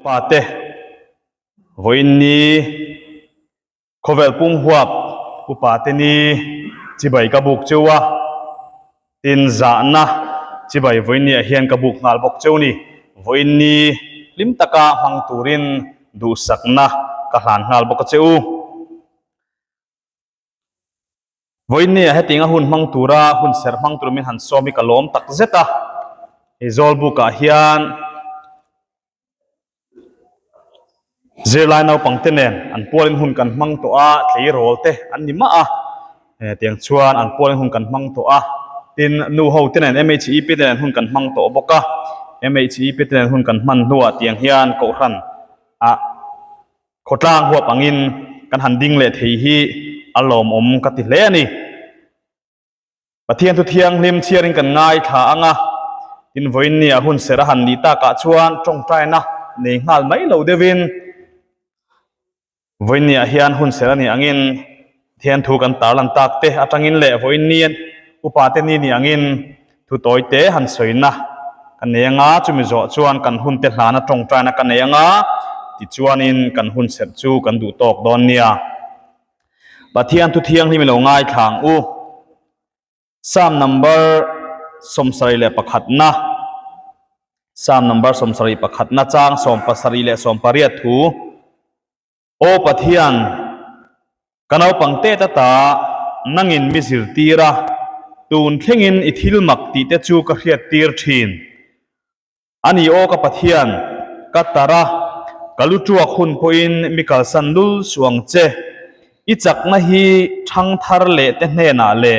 pate voini khovel pung huap upate ni chibai kabuk chewa tin za na chibai voini a hian kabuk ngal bok chewni voini lim taka hang turin du sakna ka hlan ngal bok cheu voini a hetinga hun mang tura hun ser mang tur min han somi kalom tak zeta izol buka hian zirlai nau pangtenen an polin hun kan mang to a thei rol te an ni ma a tiang chuan an polin hun kan mang to a tin nu ho tenen MHEP tenen hun kan mang to boka MHEP tenen hun kan man nuwa tiang hian ko ran a khotlang huap angin kan han ding le thei hi alom om ka ti hle ani pathian tu thiang hlim chiarin kan ngai tha anga tin voin ni a hun sera han ni ta ka chuan tong tai na nei ngal mai lo devin voin ni a hian hun sera ni angin thian thu kan tar lan tak te atangin le voin ni upa te ni angin thu toy te han soina kan nenga chumi zo chuan kan hun te hlana tong tai na kan nenga ti chuanin kan hun ser chu kan du tok don nia pathian tu thiang hlim lo ngai thang u Psalm number somsari le pakhat na Psalm number somsari pakhat na chang som pasari le som pariat thu o pathian kanau pangte ta nangin misir tira tun thlengin ithil mak ti te chu ka hriat tir thin ani o ka pathian ka tara kalutua khun poin mikal sandul suang che ichak na hi thang thar le te hne na le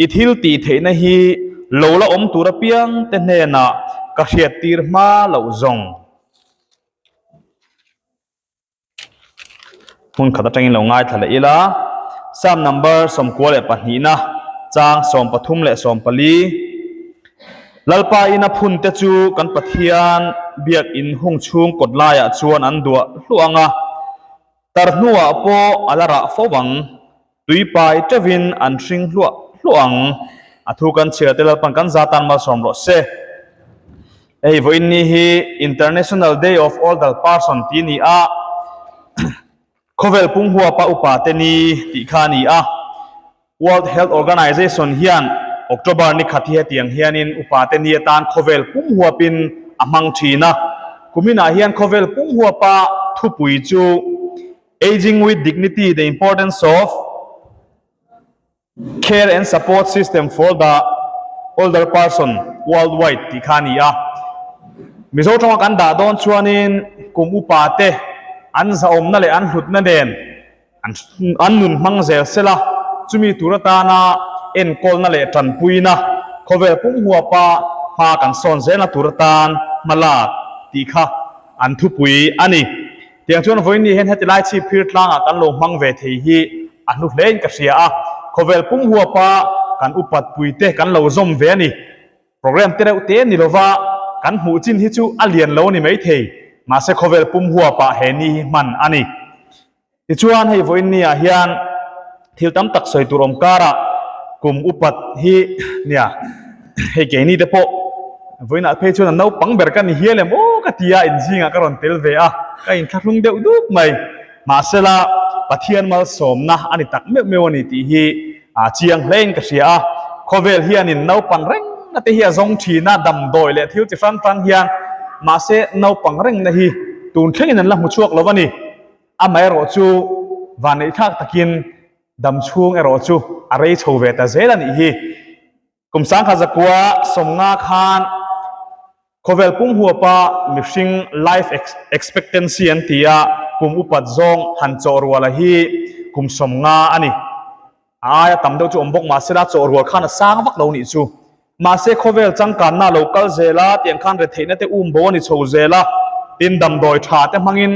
ithil ti theina hi lola om tura piang te hne na ka hriat tir ma lo zong hun khata tangin lo ngai thala ila Psalm number som ko le pahni na chang som pathum le som pali lalpa ina phun te chu kan pathian biak in hung chung kotlaya chuan an dua hluanga tarnuwa po alara fowang tuipai tevin an hring hluang athu kan chiatel pan kan zatan ma som ro se ei voin ni hi International Day of Older Person ti ni a khovel pung hua pa upa te ni ti kha ni a World Health Organization hian October ni khathi he tiang hianin upa te ni tan khovel pung hua pin amang thina kumina hian khovel pung hua pa thupui chu aging with dignity, the importance of care and support system for the older person worldwide ti khani a Mizoram kan da don chuanin kum upa te an za om na le an hlut na den an nun mang zel sela chumi turata na en kol na le tran puina khovel pung hua pa ha kan son zena turatan mala ti kha an thu pui ani tiang chuan voin ni hen hetilai Chhipphir tlang a kan lo mang ve thei hi anu hlein ka sia a khovel pung hua pa kan upat pui te kan lo zom ve ani program te reu te ni lova kan hu chin hi chu alian lo ni mai thei ma se khovel pum hua pa he ni man ani ti chuan hei voin ni a hian thil tam tak soi turom kara kum upat hi nia hei ke ni te po voina phe chuan no pang ber kan hi le mo ka tia in jinga karon tel ve a ka in thlung deuh duk mai ma sela pathian mal somna ani tak me mewani ti hi a chiang hlein ka sia a khovel hian in no pan reng na te hi zong thina dam doi le thil chi fran fran hian ma se no pang reng na hi tun thlengin an la mu chuak lovani a mai ro chu van ei thak takin dam chung ero chu arei chove ta zelani hi kumsang kha zakwa somnga khan khovel pung hua pa mishing life expectancy an tia kum upat zong han chorwala hi kum somnga ani aya tamdo chu ombok ma sela chorwal khan sang vak lo ni chu ma se khovel changkan na local zela tiang khan re theina te bo ni chho zela tin dam doi tha te mangin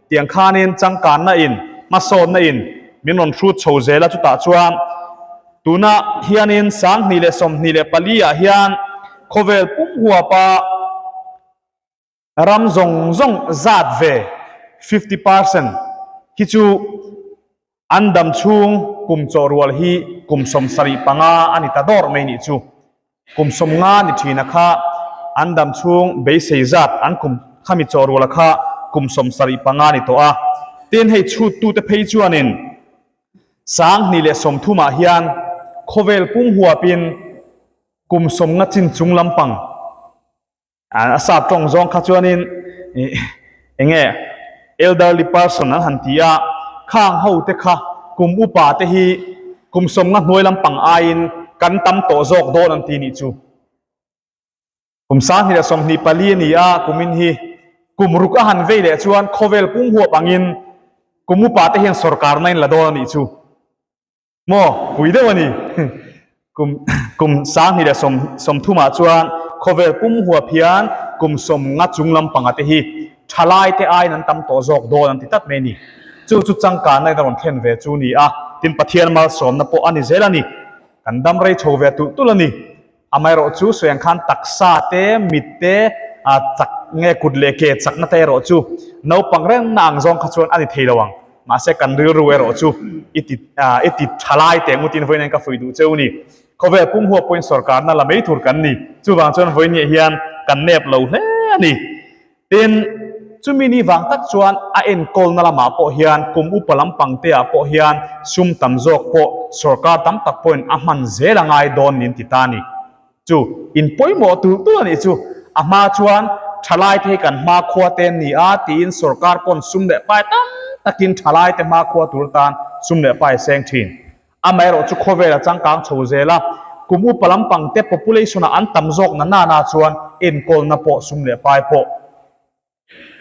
tiang khanin changkan na in ma son na in minon fruit chho zela chu ta chuan tuna hianin sang ni le som ni le palia hian khovel pum hua pa ram zong zong zat ve 50% hi chu andam chung kum chorwal hi kum som sari panga ani ta dor mai ni chu kum som nga ni thina kha andam chung be sei zat an kum khami chorwala kha kum som sari pangani to a ten hei chut tu te phei chuanin sang ni le som thuma hian khovel pung huapin kum som nga chin chung lampang asap tong zong kha chuanin enge elderly person an hantia khang ho te kha kum upa te hi kum som nga hnoi lampang ain kan tam to zok do nan ti ni chu kum sang hi som ni pali ni a kumin hi kum ruk a han ve le chuan khovel pung huapangin kum upa te hian sarkar nain la do ni chu mo pui de wani kum sang hi som thuma chuan khovel pum huap hian kum som nga chung lampang ate hi thalai te ai nan tam to zok do nan ti tat me ni chu changka nai ron thlen ve chu ni a tin pathian mal som na po ani zelani kan dam rei tho ve tu tulani amai ro chu soyang khan taksa te mit te a chak nge kudle ke chakna te ro chu no pangreng nang zong khachon ani theilawang ma se kan ri ru ro chu iti thalai te ngutin voinen ka fuidu cheuni khove pum huwa point sarkar na lamei thur kan ni chu wang chon voini hian kan nep lo hle ani tin chumi ni wang tak chuan a en kol na lama po hian kum upalam pangte a po hian sum tam jok po sarkar tam tak point a man zelangai don nin titani chu in poimo tu ani chu ama chuan thalai the kan ma khwa ten ni a tin sarkar pon sum le pai tam takin thalai te ma khwa turtan sum le pai seng thin amai ro chu khovela changkang chhozela kum upalam pangte population an tam jok na chuan en kol na po sum le pai po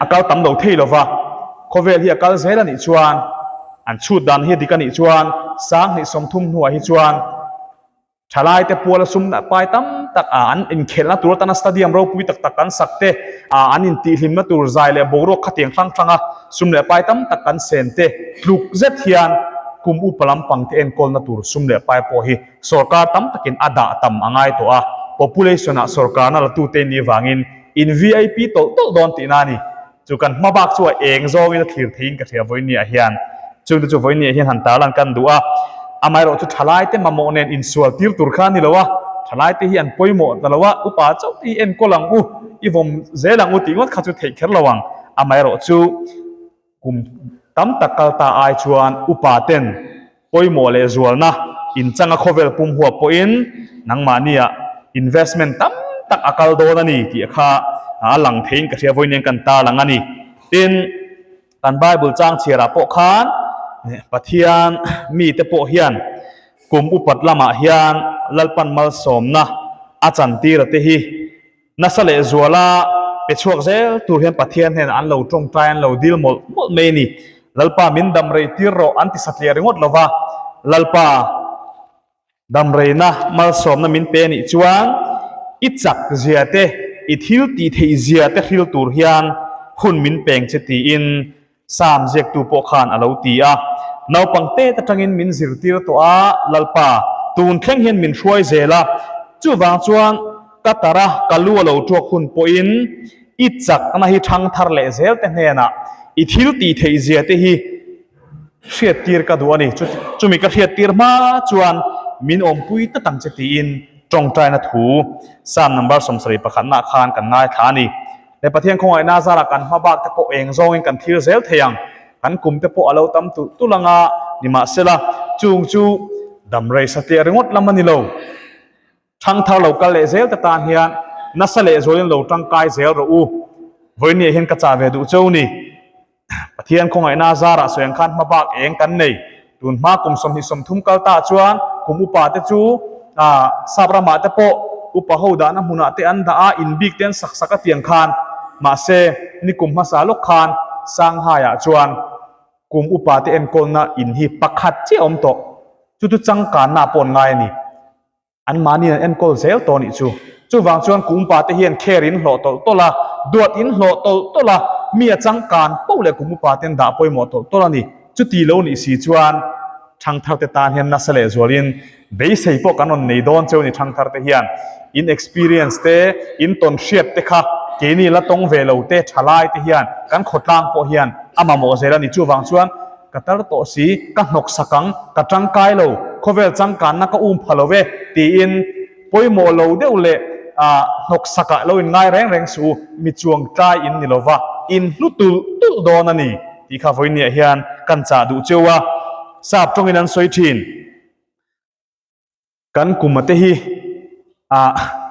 akal tam lo thei lova khovel hi akal zela ni chuan an chut dan hi dikani chuan sang hi som thum hnuai hi chuan thalai te pula sum na pai tam tak an in khelna tur tan stadium ro pui tak tak kan sakte an in ti hlim na tur zai le boro khatiang thlang thlanga sum le pai tam tak kan sen te luk zet hian kum upalam pangte en kol na tur sum le pai po hi sarkar tam takin ada tam angai to a population a sarkar na la tu te ni wangin in vip to don ti nani chu kan mabak chu eng zong in thlir thein ka thia voini a hian chu voini a hian han ta lan kan du a amai ro chu thalai te mamo nen in sual tir tur khan ni lowa thalai te hian poimo talawa upa chau ti en kolang u ivom zelang u ti ngot kha chu thei kher lawang amai ro chu kum tam takal ta ai chuan upa ten poimo le zualna in changa khovel pum huwa po in nangma nia investment tam tak akal do na ni ti kha alang thein ka thia voinen kan ta lang ani tin kan bible chang chira po khan pathian mi te po hian kum upat lama hian lalpan mal somna achan tir te hi nasale zuala pechuak zel tur hian pathian hen an lo tong trai an lo dil mol me ni lalpa min dam rei tir ro anti satlia ringot lova lalpa dam rei na mal somna min pe ni chuan ichak ziate ithil ti thei ziate thil tur hian hun min peng che ti in sam jek tu po khan alo ti a nau pangte ta tangin min zirtir to a lalpa tun thleng hian min hruai zela chu wang chuan katara kalu lo tuak hun po in ichak ana hi thang thar le zel te hena ithil ti thei ziate hi hriat tir ka duani chumi ka hriat tir ma chuan min om pui ta tang che ti in tong trai na thu sam number som sari pakhat na khan kan ngai thani le pathian khongai na zara kan mabak te po eng zong in kan thir zel theyang kan kum te po alo tam tu tulanga nima sela chung chu dam rei sate ringot lamani lo thang thar lo kal le zel ta tan hian nasale zolin lo tang kai zel ro u voini hin ka cha ve du choni pathian khongai na zara soyang khan mabak eng kan nei tun ma kum som hi som thum kal ta chuan kum upa te chu sabra ma te po upa ho da na huna te an da a in big ten sak saka tiang khan ma se ni kum ma sa lok khan sang ha ya chuan kum upa te en kol na in hi pakhat che om to chu chang kan na pon ngai ni an mani en kol zel to ni chu wang chuan kum upa te hian kherin hlo tol tola duat in hlo tol tola mi a chang kan po le kum upa ten da poimo tol tola ni chu ti lo ni si chuan thang thar te tan hian nasale zolin be sei po kanon nei don cheu ni thang thar te hian in experience te in ton hriat te kha ke ni la tong ve lo te thalai te hian kan khotlang po hian ama mo zela ni chu wang chuan katar to si ka nok sakang ka tang kai lo khovel chang kan na ka phalowe ti in poimo lo deule nok saka lo in ngai reng su mi chuang trai in ni lova in lutul tul don ani ti kha voi ni hian kan cha du chewa sap tong in an soi thin kan kumate hi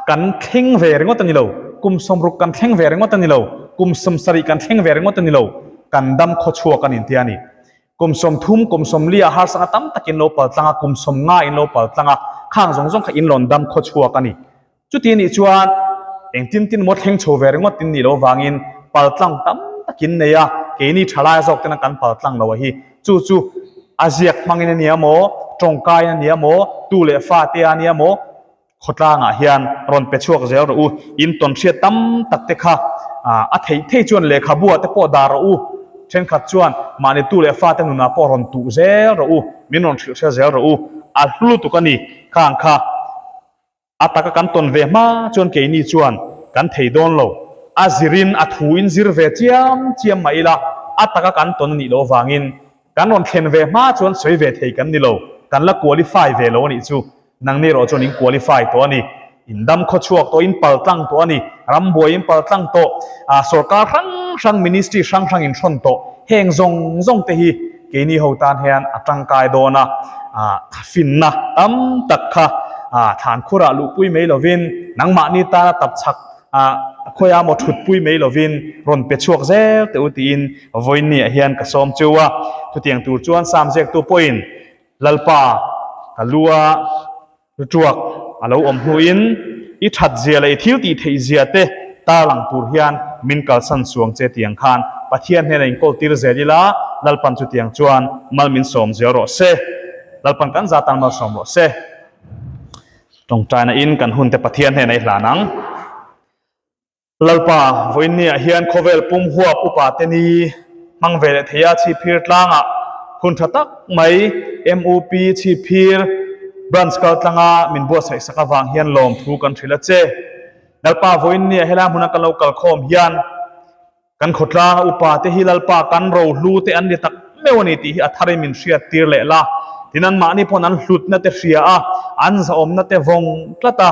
kan thleng ve rengot ani lo kum somruk kan thleng ve rengot ani lo kum samsari kan thleng ve rengot ani lo kan dam kho chua kan in tiani kum som thum kum som lia har sanga tam takin lo pal tlanga kum som nga in lo pal tlanga khang zong zong kha in lon dam kho chua kan ni chu ti ni chuan eng tin tin mo thleng chho ve rengot tin ni lo wangin pal tlang tam takin neya ke ni thala jok tena kan pal tlang lo hi chu aziak mangin ni amo tongkai ni amo tu le fa te ani amo khotla nga hian ron pe chuak zel ro u in ton thia tam tak te kha a thei chuan le kha bua te po da ro u chen khat chuan mani tu le fa te nu na po ron tu zel ro u min ron thil zel ro u a hlu tu kani khang kha ataka kan ton ve ma chuan ke ni chuan kan thei don lo azirin athuin zir ve chiam maila ataka kan ton ni lo wangin kan ron thlen ve ma chuan soi ve thei kan ni lo kan la qualify ve lo ni chu nang ni ro chuan in qualify to ani in dam kho chuak to in pal tlang to ani ram boi in pal tlang to sarkar sang ministry sang in thon to heng zong te hi ke ni ho tan hian atang kai dona finna tam tak kha than khura lu pui mai lovin nang ma ni ta tap chak khoya mo thut pui mai lovin ron pe chuak zel te utin voin ni hian ka som chuwa tu tiang tur chuan samjek tu point lalpa kalua chuak alo om huin i that zia le thil ti thei zia te ta lang tur hian min kal san suang che tiang khan pathian he in kol tir zelila lalpan chu tiang chuan mal min som zero se lalpan kan za tan mal som ro se tong china in kan hun te pathian he nei hlanang lalpa voin ni hian khovel pum huwa upa te ni mangvele theya chhiphir tlanga hun thatak mai MUP chhiphir branch kal tlanga min bo sai saka wang hian lom thu kan thila che lalpa voin ni hela huna kan local khom hian kan khotla upa te hi lalpa kan ro hlu te an ni tak mewani ti hi athare min ria tir le la tinan ma ni phon an hlut na te ria an za om na te vong tlata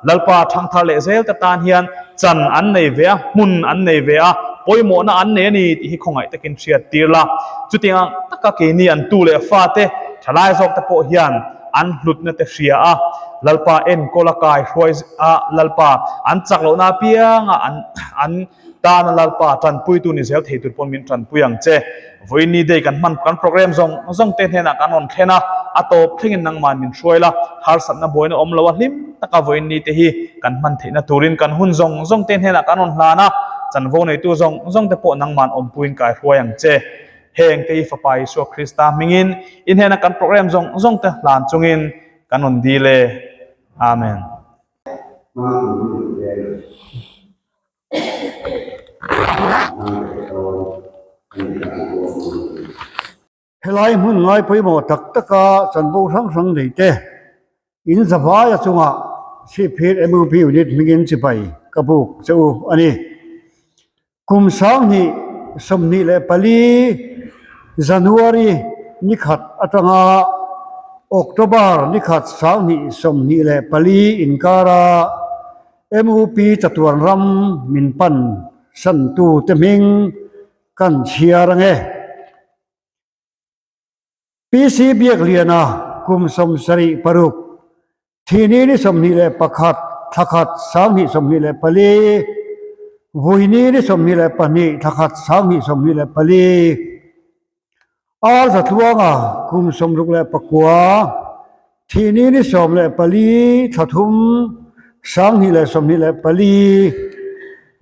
lalpa thang thar le zel ta tan hian chan an nei ve mun an nei ve poimo na an ne ni ti hi khongai takin ria tir la chutinga taka ke ni an tu le fa te thalai zok te po hian an hlut na te ria lalpa en kolakai hoi lalpa an chak lo na piang an ta na lalpa tran pui tu ni zel thei tur pon min tran puyang che voi ni dei kan man kan program zong te hena kan on thena atop thingin nang man min hroila har sat na boina om lo hlim taka voi ni te hi kan man theina turin kan hun zong te hena kan on hlana chan vo nei tu zong te po nang man om puin kai hroyang che heng te fa pai so krista mingin in hena kan program zong te hlan chungin kan on dile amen helai mun ngai poi mo tak taka chan bo sang nei te in zava ya chunga Chhipphir MUP unit mingin chipai kabuk chu ani kum sang ni somni le pali January nikhat atanga October nikhat sang ni somni le pali inkara MUP chatuan ram min pan san tu te ming kan chiarange PC biak liana kum som sari paruk thini ni somni le pakhat thakhat sang ni somni le pali vuini ni somni le pani thakhat sang ni somni le pali ar zatluanga kum som ruk le pakwa thini ni som le pali thathum sang ni le somni le pali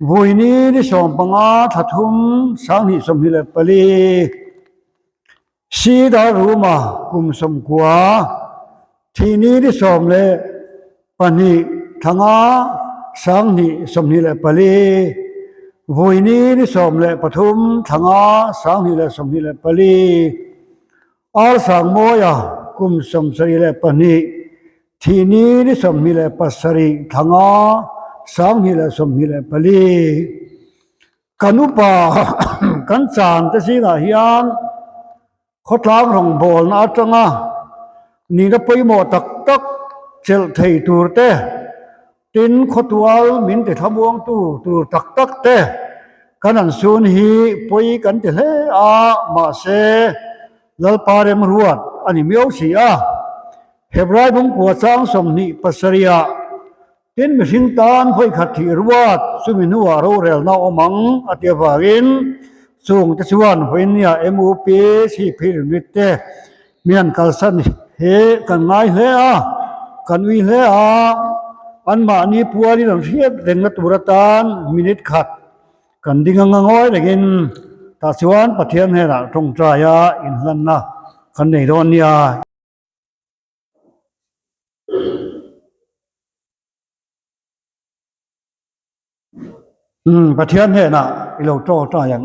vuini ni som panga thathum sang ni somni le pali si da ruma kum som kwa thini ni som le pani thanga sang ni somni le pali vuini ni som le pathum thanga sang ni le somni le pali ar sang moya kum som sari le pani thini ni somni le pasari thanga sang ni le somni le pali kanupa kan chan te singa hian khotlang rong bol na atanga ni na poimo tak tak chel thei tur te tin khotwal min te thamuang tu tak tak te กันนั้นส่วนฮีปอยกันเตเลมาเซลลปาเรมรวดอันนี้มีเอาเสียเฮบรายบุงกัวจางสมนิปัสริยะเต็นมิสิงตานพอยขัดที่รวดสุมินัวโรเรลนาอมังอเตียบาวินส่งตะชวนพอยเนี่ยMUPชีพิรนิเตเมียนกัลสันเฮกันไงเฮกันวิเฮอันมานี้ปัวนี่เราเทียบเร่งตุรตานมินิตขัดกันดิ้งงอยเด็กินตาชวนปะเทียนเฮระตรงใจอินลันนะกันในรอนยาปะเทียนเฮนะเราโตตาอย่าง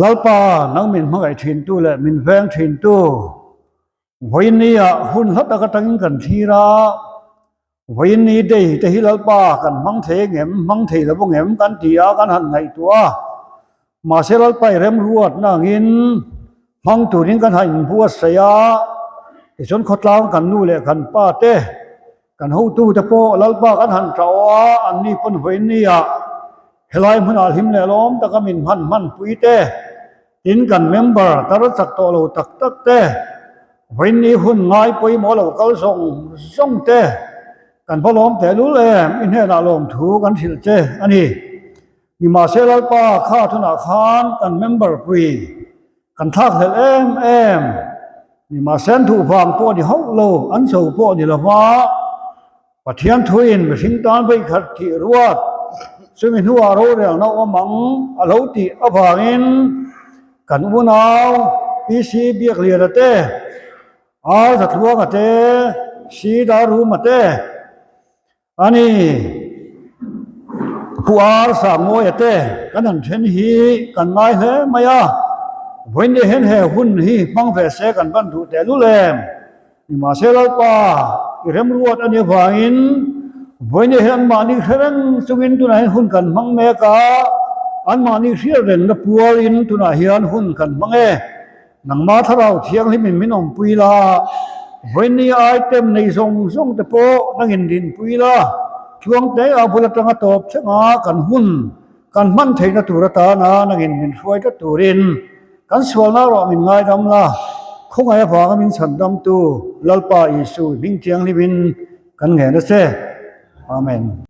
ลาวป่านังมินมังไอทินตู้และมินแวงทินตู้วันนี้หุ่นฮัตตะกตังกันทีระวันนี้ได้แต่ฮิลาวป่ากันมังเทงเอ็มมังเทแล้วพวกเอ็มกันที่กันหันไงตัวมาเสลไปเริ่มรวดนางอินมังตัวนี้กันหันบัวเสียจนเขาตามกันนู่นแหละกันป้าเต้กันหูตู้ตะโปลาวป่ากันหันเจ้าอันนี้ปนวันนี้เฮลัยมันอาหิมเนล้อมตะกมินมันปุยเตอินกันเมมเบอร์ตะรัสักโตโลตักเตวันนี้หุ่นง่ายปุยหมอเราเขาส่งเตกันพอล้อมแต่รู้เลยอินเฮนาลมถูกันสิเจอันนี้นี่มาเซลล์ป้าข้าธนาคารกันเมมเบอร์ปุยกันทักเฮลเอ็มนี่มาเซนถูฟังพวกที่ฮอกโลอันสูพวกที่ละฟ้าปะเทียนทวินไปสิงตานไปขัดที่รวดซึ่งเป็นหัวเราเรื่องนอกมังอาลูติอภางินกันอุณาวปีซีเบียกเลียดเตสัตว์วัวกเตสีดารุมเตอันนี้ผู้สามโมยเตกันนั่นเช่นฮีกันไงเหรอไม่วันนี้เห็นเหหุ่นฮีมังเฟสกันบรรทุแต่ลุเลมนี่มาเซลล์ป้าเริ่มรวดอันนี้ภางินวันนี้เห็นมานี่เรื่องสุวินตุนายหุ่นกันมังเมกาอันมานี่เสียเรื่องนับปัวอินตุนายเห็นหุ่นกันมังหนังมาทาเราเที่ยงที่มินองปุยลาวันนี้ไอเต็มในทรงตะโปนั่งอินดินปุยลาช่วงเตะอาบุลตังตบเชงากันหุ่นกันมันเทนตุรตานานั่งอินมินช่วยตะตุรินกันสวลนาเรามินง่ายดำลาคงไอ้ผากมินสันดำตูลลปาอิสุมิงเทียงที่มินกันเห็นนะเซAmen.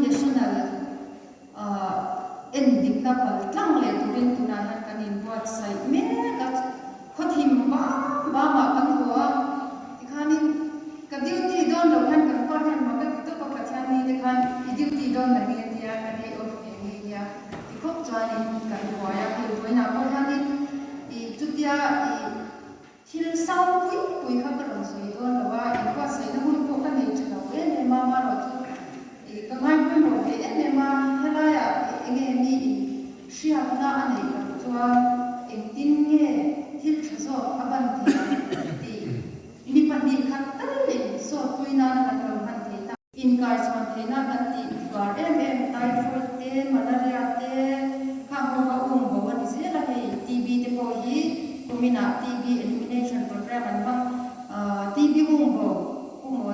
national ending na pal tlang le turin tunahan kanin buat sai me kat khothim ba ma kan huwa ikhanin ka duty don lo han kan pa han ma ka to ka chani de khan duty don na ni dia ka ni of ni dia ikop chani kan huwa ya ki toina ko hanin I tutia I thil sau pui kha ka ron soi don lo wa I kwa sai na hun ko ka ni chalo ne ma ma ro chu I ka mai pui mo ne ma hala ya enge ni shia na ane ka chua tin nge thil chaso aban ti ni pan ni khat tal le so pui na na kan ro han the ta in kai chon the na kan ti gar typhoid te malaria te ka ho ka bo wa ni se la he TB te po hi kumina TB elimination program an bang TB bo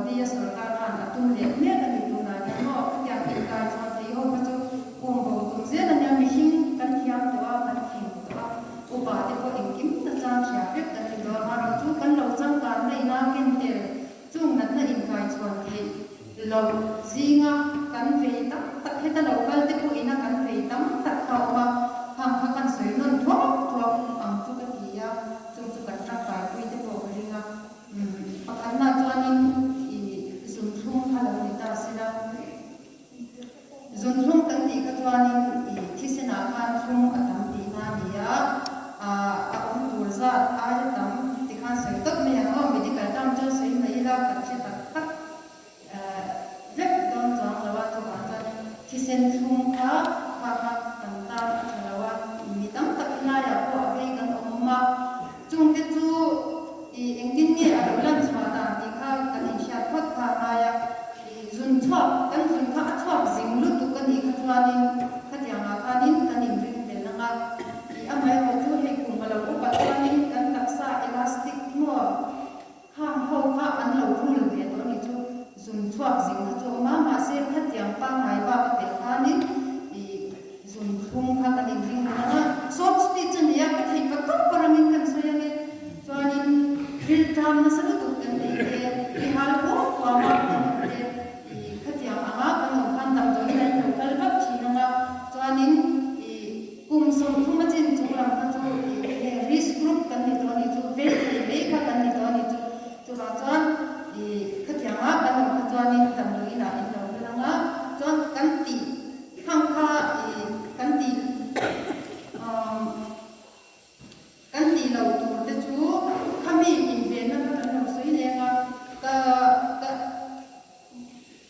di ya sarkar kan atum le me ka ni tu na ya no ya in kai chon the ho ka chu bo tum se na nya mi hin kan thiam to a kan thing to a upa te po in kim na chang sia pek kan ni do ma ro chu kan lo chang kan nei na ken te chung nat na in kai chon the lo zinga kan ve tam tak heta local te po ina kan ve tam tak thau ma phang kha kan soi non thok ang chu ka ti ya chung chu kan tra kai pui te po ringa pakhan na chuanin I zum thum khala ni ta sila zum thum kan ti ka chuanin I thisena khan thum atam ti na ni ya a tur za a tam ti khan soi tok me ya medical tam cho soi mai la ka che tak tak rep don chang lawa to kan ta thisen thum kha tam ta chalawa mi tam tak na ya ko ave kan omma chung te chu I engtin ni a lan chwa ta ti kha kan in sha thot kha na ya zun thop kan zun kha thop jing lu tu kan I kha chuanin khatia nga kanin kan in ring te na nga I amai ho chu he kum balo ko pa chuanin kan taksa elastic mo kham ho kha an lo rul ve to ni chu zun thop jing na chu ma se khatia pa ngai ba ka te kanin I zun thum kha kan in ring na nga short speech ni ya ka thei ka ka paramin kan so ya ne chuanin real time na salu tu kan te ke hal ko wa ma kan te khatia anga kan no kan dam do ni lo kal ba chi na nga chuanin kum som thuma chin chu ram ka chu risk group kan ni to ni chu ve kha kan ni to ni chu ra chuan khatia anga kan no ka chuanin tam do ina in lo na nga chuan kan ti khang kha kan ti lo tu te chu khami in ve na kan no soi le nga ka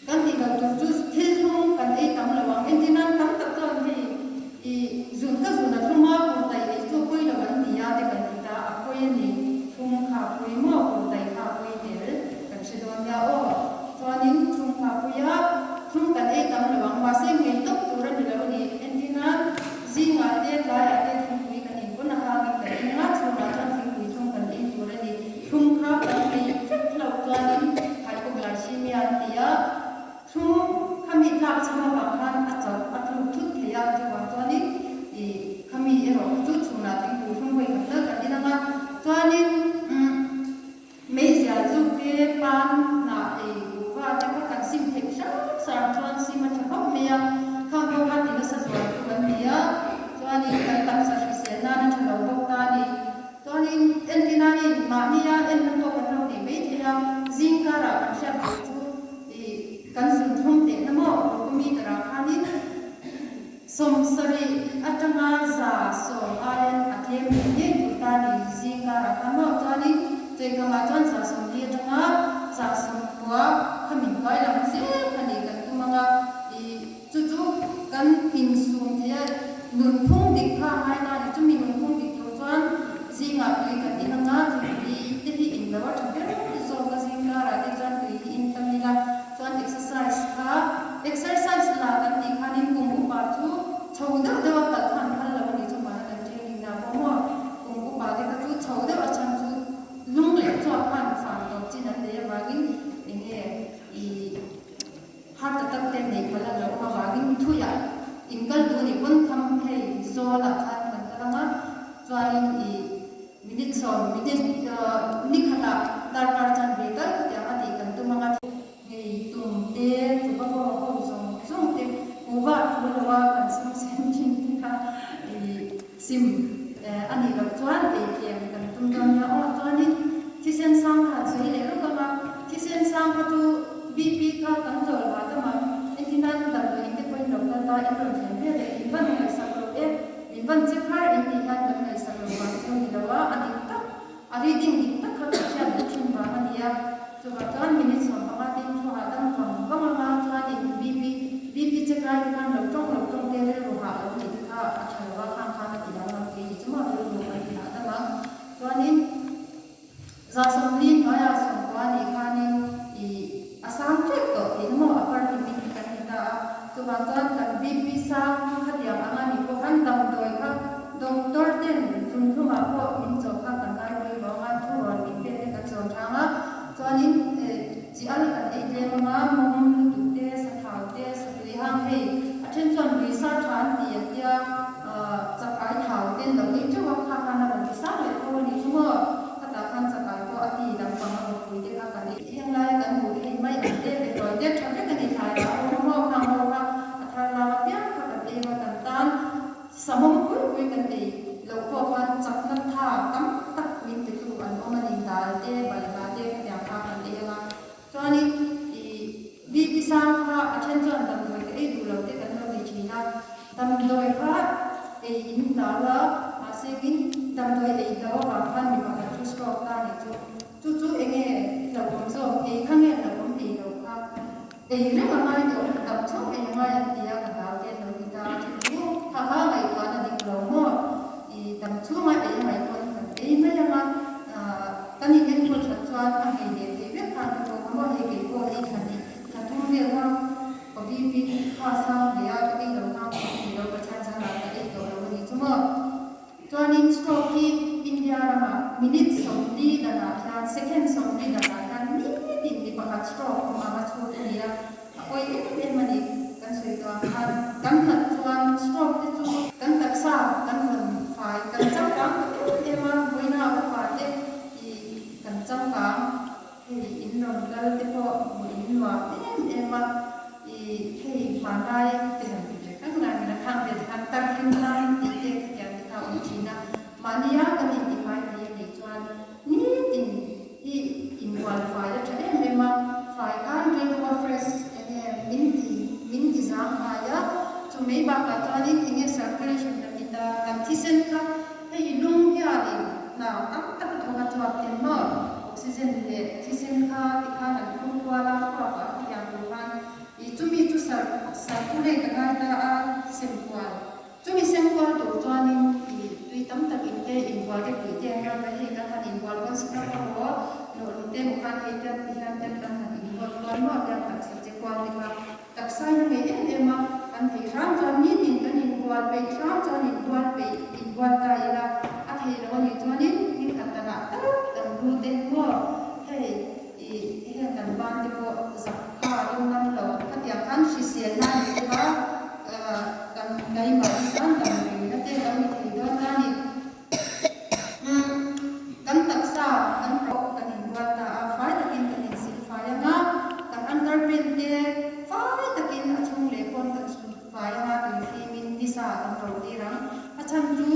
kan ti lo tu chu thil thum kan ei tam lo wang en tinan tam tak chuan he zun ka zun na thuma ko tai ei chu pui lo an ti ya te kan ti ta a pui ni thum kha pui mo ko tai kha pui tel kan se don ya o chuanin thum kha pui ya thum kan ei tam lo wang ma se ngei tok tu ra ni lo ni en tinan zinga te la ya te thum pui kan in ko na ha ni ka in nga chu na chan thum pui thum kan in tu ra ni thum kha kan ei fit lo chuanin hypoglycemia ti ya thum khami thak chama ba khan achar athu thut the ya chu wa chuanin khami ero chu chuna ting pu thum hoi kan ta kan ina nga chuanin meizia chu te pan na wa te ka kan sim thek sa chuan sim a thap me ya kham ko ha ti na sa chuan tu kan ni ya chuanin kan tak sa se na na thalo bok ta ni chuanin en tina ni ma ni ya en na to kan lo ni me the ya zing ka ra kan sha chu kan sun thum te na mo ko mi tara khanin som sari atanga za so aren athem ni tu ta ni zing ka ra kan mo chuanin te ka ma chuan za som ni atanga za som kwa khamin kai lam se khani kan tu manga chu kan in sum the nun phung dik kha mai na ni chu mi nun phung dik to chuan zinga tui kan in nga ti te hi in la wa thak so ka zinga ra te chuan tui in tamila chuan exercise la kan ti khanin kum upa chu chhode dewa ta khan hal la ni chu ma kan training na po mo kum upa te ka chu chhode a chang chu lung le chu khan fan to chin an de wagin enge heart attack te nei phala lo ma wagin thu ya inkal du ni pon tham thei zo la khan kan ta nga chuanin minute ni khala dar chan ve kal ya ati kan tu manga ngei tum te chu ba ko zong te bang chuan kan BP sang kha tiang anga ni ko kan dam doi kha doctor ten tun thuma ko min chaw kha kan ngai roi banga thu ron in pe te ka chon thanga chuanin chi al kan ei te ma mom tu te sa thau te sa li hang hei athen chuan research han ti ya chakai thau ten lo ni chu wa kha kana ron ti sa le ko ni thuma kata khan chakai ko ati dam pang ko pui te ka kan heng lai kan mu hei mai an te le roi te thak te kan ni thai ra mo khang mo kha athar la pya kha kan e ma kan tan samom pui kan ei lo ko khan chak na tha kam tak min te tu an o mani dal te bal na te ya kha kan e la chuani bi sang kha athen chuan dam doi te ei du lo te kan lo ni thina dam doi kha ei in da la ma se bin dam doi ei da wa khan mi ma chu stroke ta ni chu enge lo kom so ei khang e lo kom ei lo kha ei re ma mai do dam chok ei mai an ti ya ka da te lo ni ta chu kha kha mai ka na dik lo mo dam chu mai ei mai kon kan ei mai ma tani en ko chat chuan a hei de te ve kha ko mo hei ke ko ei khan ni ta thum ve ha ko bi kha sa de ya ke lo na ko ni lo pa cha cha la ta ei to lo ni chu mo chuanin stroke hi India rama minute somdi dana khan second somdi dana khan ni tin ni pakhat stroke ma ma chu te ni ya oi em mani kan sui to khan kan na chuan stroke te chu kan taksa kan hon fai kan cham kam em ma boina pa te i kan cham kam hei in ron gal te ko in wa em ma i hei ma dai te han te kan na khang te kan tak kin lai ti te ka ta un china mania kan ti mai ni chuan ni tin i in qualify da thade me ma fai kan ren wa fresh min ti zang ha ya to me ba ka chuan in circulation da ti da kan thisen ka hei lung ya ni na tak tak thonga chuak ten ma oxygen le thisen ka ti kha na ku wala pa pa ya ku han i chumi chu circulate ka da a simple chumi simple to chuan tui tam tak in te in wal te pui te nga ma hei kan han in wal kon sna ka ho no ni te mo kan hei te ti han te kan han in wal kon ma ya tak sa che kwal ni ka tak sai ni e ma kan hei ram chuan ni tin kan in wal pe ram chuan in wal pe in wal ta ila a hei lo ni chuan in kan ta na ta kan ru te ho hei he kan ban te ko zak kha rum nam lo ka ya kan shi sian na ni ka kan dai ma san kan ni na te kan ni do na ni kan taksa kan pro kan in wa ta a fai takin kan in sil fai nga kan underprint te fai takin a chung le kon kan su fai nga tu fi min disa kan pro ti rang a chan tu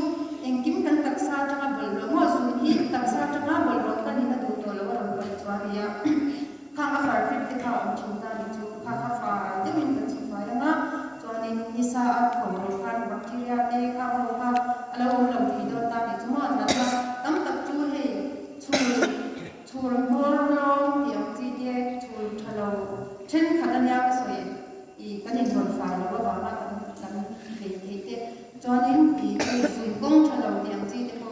engkim kan taksa tanga bol lo mo su hi taksa tanga bol ro kan in du to lo ro kan chwa ria kha a far fit te kha on chung ta ni chu kha fa te min kan su fai nga chuanin nisa a khom ro kan bacteria te kha ho kha alo lo thi do ta ni chu mo na ta tam tak chu hei chur mor lo tiang chi te chur thalo chen khatanya ka soi I kanin bon fa lo ba ma kan hei te chuanin zui gong thalo tiang chi te ko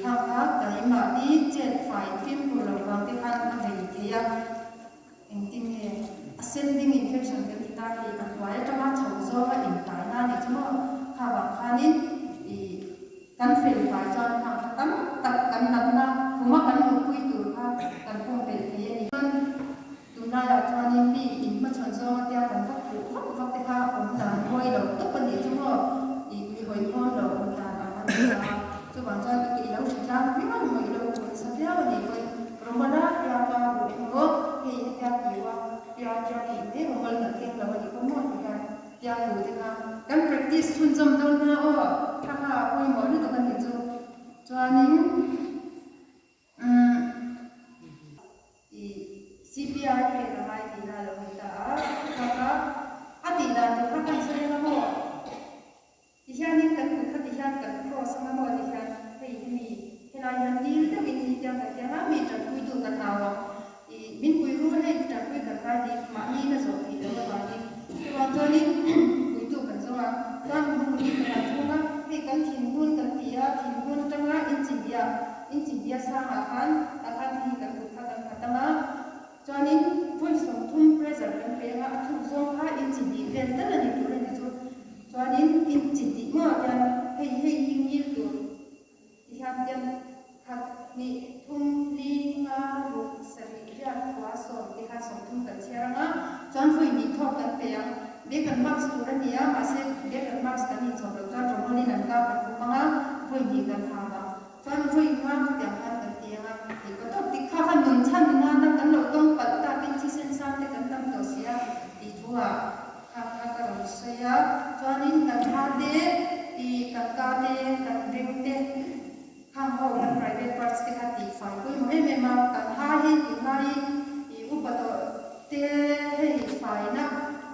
kha kha kai ma ti chen fai phim pu lo wang te khan a hei te ya engtin he ascending infection kan ta hi kan wai ta ma chho zo ha in ta na ni chu mo kha ba khanin kan fel fa chuan kha tam tak kan nat na kuma kan mu pui tu kha kan pong pel thi ni kan tu na ya chuanin mi in ma chon zo ma tia kan tak pu kha te kha om ta hoi lo to kan ni chu mo mi hoi kon lo om ta na ma chu ban chuan ki lo chi tlang mi ma hoi lo sa pia ni hoi romana ya ta bu ngo he ya ti wa ya ti te ngol na ke lo ni ko mo ka ya lu te ka kan practice chun jam don na o kha kha hoi mo ni to kan ni chu chuanin CPR ke na mai ti na lo ta kha kha ati da to kha kan se na mo ti hian ni kan ku kha ti hian kan ko sa ma mo ti hian hei ni hela yan ni le ta ni ti ka ya ma mi ta ku tu ka ta wa min ku ru hei ta ku ka ka di ma ni na zo ki lo ba ni ti wa to ni ku tu kan zo wa kan mu ni ka tu na hei kan thin hun kan ti ya thin hun ta nga in dia sa akan hi kan ku kha kan ta ma chuanin voice of thum pressure kan pe nga thu zo kha in chi di vel ta ni yan khat ni thum li nga ru sari ya kwa so ti kha so thum kan chiaranga chon phui ni thok kan pe yang be kan max tu ran ya ma se be kan max kan ni chon ta chon ni nan ka kan ku manga phui ni kan ha ba chon phui nga ti yang kan kan ti nga ti ko to ti kha kan nun chan na na kan lo tong pat ta tin chi sen sam te kan tam to sia ti thua kha kha ka ro se ya chon in kan ha de ti kan ka de kan ring te khang ho kan private parts te kha ti fai ko mo me ma kan ha hi ti ha hi ti upa to te hei fai na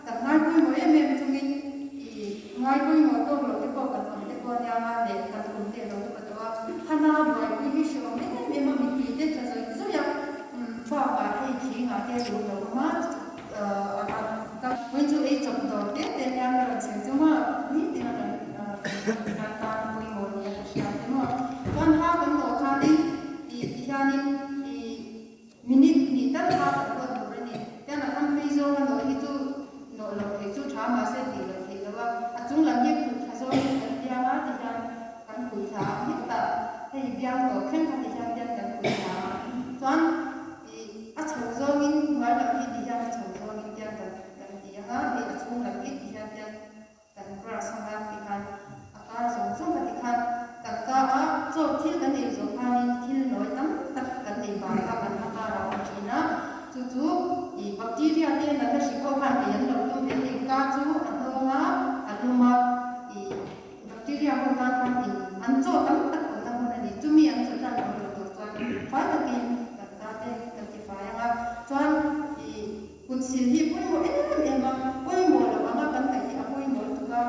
kan ngai ko mo me chungin ti ngai ko mo to lo te ko kan te ko ya ma le kan kun te lo upa to hana bai ko hi sho me ma mi ti te ta zo ya fa ba hei ki nga te lo ma ka when to eat of the te te ya na ran se ma ni ti na kan ta mo mo ya sha te mo kan ha kan to kha ni ti ya ni minute ni ta ha ko to ni ya na kan pe zo kan to hi chu no lo hi chu tha ma se ti lo hi lo wa a chung lam ye ku tha zo ni kan ya ma ti ya kan ku tha hi ta hei biang to khen kan ti ya ya kan ku tha chuan a chho zo in ngai la hi ti ya chho zo in ya kan ti ya ga hi a chung lam ye ti ya ya kan pra sang ga ti kan a ka zo zo ka ti kan kan ka a zo thil kan ni zo kha ni thil noi tam tak kan ni ba ka kan ha ra wa thi na chu chu i bacteria te na ta shi ko khan ti yan lo tum en ka chu an ho ma anuma i bacteria ko kan kan ti an zo tam tak ko tam na ni chu mi an chu tan lo to chuan fa ta ki kan ta te kan ti fa ya ga chuan i kun sin hi pui mo em ma pui mo lo ma kan ta ki a pui mo tu ka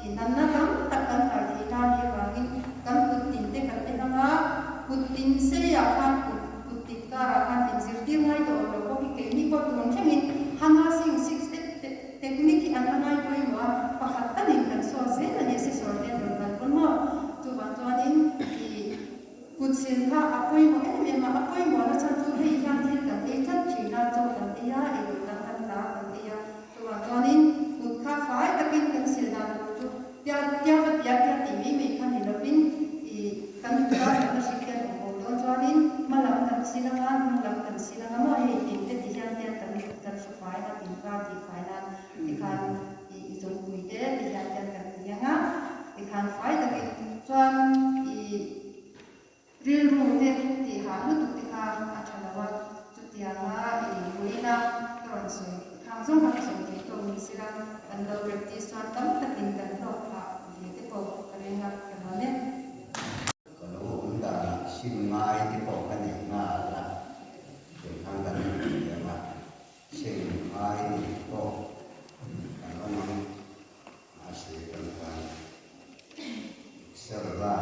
i nan na tam tak kan ta ti ta ni wa ni kan kun tin te kan te na ma kun tin se ya khan kun tin ka ra khan tin sir ti ngai to lo ko ki ke ni ko tu thengin hanga sing six technique an anai pui mo pa khat ta ning kan so se na ni se so te lo kan kon mo tu ban chuan in i kun sin kha a pui mo em ma a pui mo na chan tu hei yang thil kan e chat thi na cho kan e ya e kan kan ta kan e ya tu ban chuan in kun kha fai takin kan sil na tu ya ti mi khan ni lo pin i kan ka kan shi ke mo to chuan in malam kan silanga malam kan silanga mo hei tin te ti yan te kan su fai na tin ka ti fai na ti khan i zon pui te ti yan kan ti ya nga ti khan fai takin chuan i real room te ti ha lu tu ti ka a thalawa chu ti anga i luina karon so khang zong khang so ti to mi sira kan lo practice chuan tam takin kan lo ha ni te ko karenga kan ne kalau kita singai di pokok ni ngala, jangan kan dia mah singai di pokok, kalau memang masih kan serba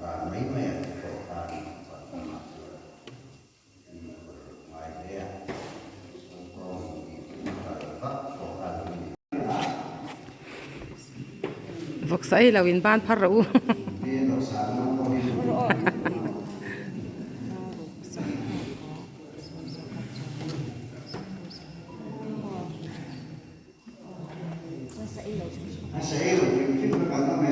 dan memang di pokok pertama mai dia, sungkong di pokok ini. Vok sai lawin ban phar ru Hãy subscribe cho kênh Ghiền Mì Gõ để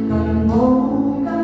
không bỏ lỡ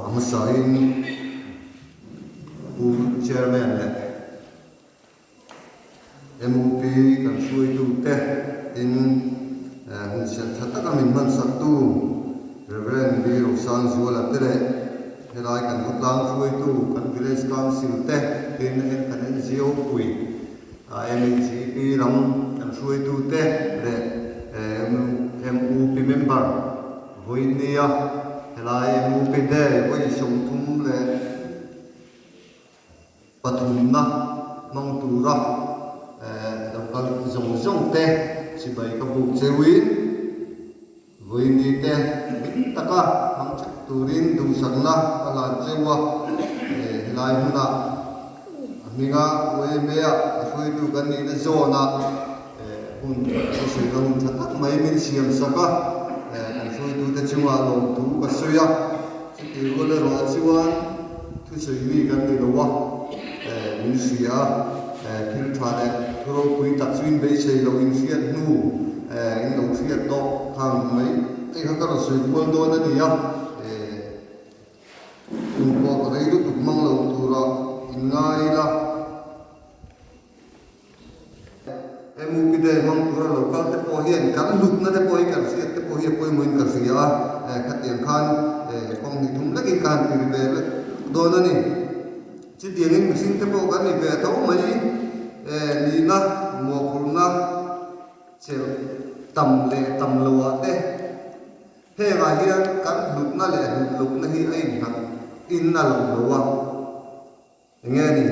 Amasain chairman MUP kan suy tu te in hun siat thata min man sak tu reverend bi rosan zuala tere helai kan hutang suy tu kan village council te in kan NGO pui MGP ram kan suy tu te re MUP member hoinia helai MUP Day với sông thum le pathum na mong tu ra local zong zong te si bai ka bu chewin với ni te taka mang chak turin du sakna ala chewa helai huna minga we mea afoi tu kan ni na zona hun so dong thatak mai min siam saka tu te chunga lo tu ka soya ti ko le ro chiwan tu soi wi kan ni lo wa min sia thil thane ro pui tak swin be sei lo in sia nu in lo sia to thang mai ai ka ka soi pol do na ni ya tu ko rei du mang lo tu ra in ngai la MUP Day mang tura local te po hian kan luk na te po hi kan sia te po hi po mun kan sia khat yang khan kong ni thum lagi ka han ti be do na ni chi tiang in machine te po kan ni be tho mai ni na mo phul na che tam le tam lo te he ga hian kan lut na le lut na hi ai na in na lo lo wa nghe ni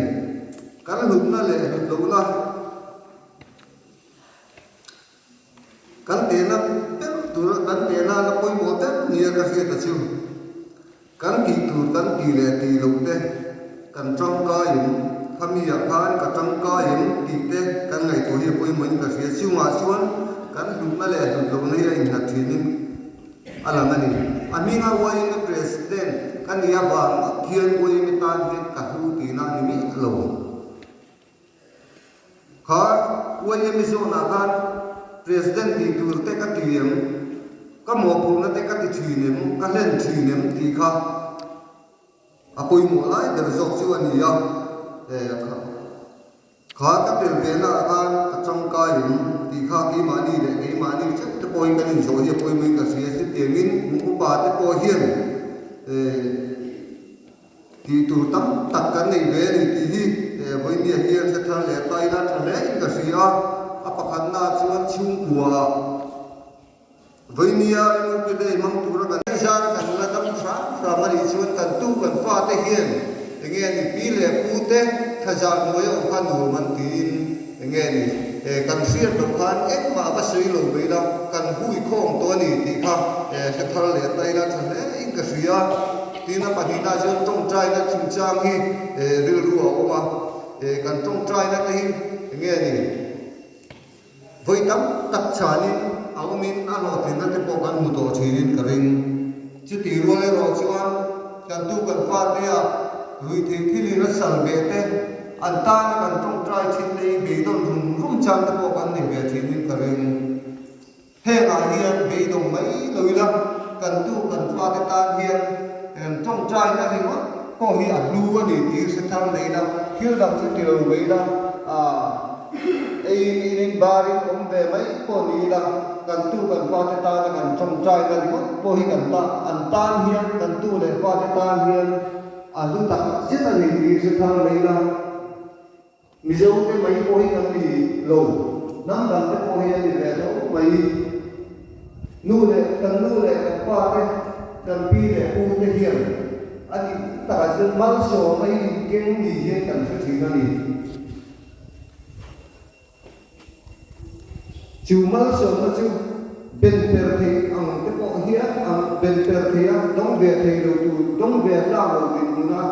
kan lut na le lut lo na kan te na pe tu kan te na na poi mo te ni ka se ta chu kan ki tu kan ki le ti lo te kan trong ka yin khami ya khan ka trong ka yin ki te kan ngai tu hi poi mo ka se chu ma chuan kan lut na le lut lo na hi na thi ni ala ngani ami nga wa in president kan ya ba khian ko mi tan he ka hu ti na ni mi lo kha wa ye mi so na kan president di tur te ka tiam ka mo pu na te ka ti thi nem ka len thi nem ti kha apoi mo lai der jok chu ani ya kha ka tel ve na kan ka chang ka yin ti kha ki mani le ki mani che te poi ka ni so ye poi mi ka se se te min mu pa te po hian ti tu tam tak kan nei ve ni ti hi voi ni hian se tha le tai na tha le ka sia apa khan na chuan chung kwa voi ni ya MUP Day mang tu ra kan ja kan la tam sa fra mari chuan kan tu kan fa te hian nge ni pi le pu te tha ja noi o khan hu man tin nge ni kan sia to khan ek ma ba sei lo be da kan hui khom to ni ti kha se thar le tai la tha le in ka sia tina pa ni na chuan tong trai na chung chang hi ril ru o ma kan tong trai na te hi nge ni voi tam tak chanin aumin ano tin na te po kan mu to thinin ka ring chi ti ro le ro chuan kan tu kan fa te ya hui thi thili na sal be te an ta na kan tong trai chin te be don rum chang te po kan ni be thinin ka ring he ga hian be dong mai loi la kan tu kan fa te ta hian kan tong trai na ring ko hi a lu ani ti se thang le la khil dang chi ti lo be la in barin về mấy cô đi là cần tu cần qua thế ta là cần trong trai là gì cô hi cần ta ăn tan hiền cần tu để qua thế ta hiền tu tập rất là nhiều sự thăng lấy là mình dâu cái mấy cô hi cần đi lâu năm lần cái cô hi đi về đó mấy nu để cần qua cái cần pi để u cái hiền anh ta phải dân mất số mấy cái gì hiền cần phải chỉ là gì chú mal sớm là chú bên bờ thì ang cái bộ hiến ang bên bờ thì đông về thì đầu tu đông về ra đầu mình na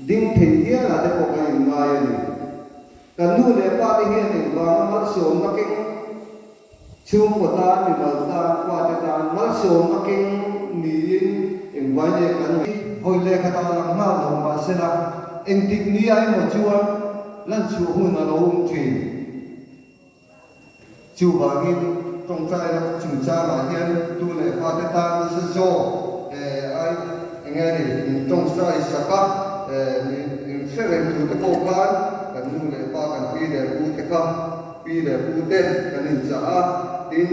đinh thì hiến là cái bộ cái ngoài này cần nu để qua cái hiến thì và mal sớm là cái chú của ta thì mà ta qua cái ta mal sớm là cái niên em vay này cần hồi lệ cái ta làm nào mà sẽ là em thích ni ai một chúa lần chúa hun là đâu chuyện chú bà ghi trong trai là chúng cha mà hiền tu lệ pha thế ta sẽ cho anh nghe này trong trai sẽ có sẽ làm chủ cái bộ can cần tu lệ pha cần pi để u thế không pi để u tên cần hình trả tin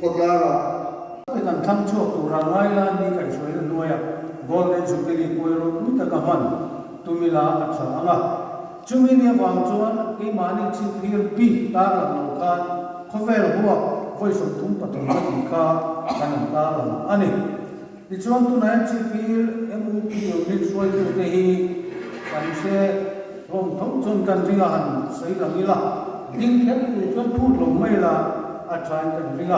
quốc gia là cái cần thăm chuộc tụ ra ngay là đi cảnh suối là nuôi à golden jubilee cuối rồi cũng tất cả mình tu mi là ắt sợ à chúng mình đi vòng chuan cái mà đi Chhipphir pi ta là nấu can không về là voi sụp thúng bắt đầu mất đi cả cái này ta là anh ấy thì chúng tôi nói Chhipphir MUP unit suy cho cái hi cảnh sẽ gồm thống chôn cần riêng hẳn xây ra như là nhưng theo cái chúng phút lồng mây là ở trái cần riêng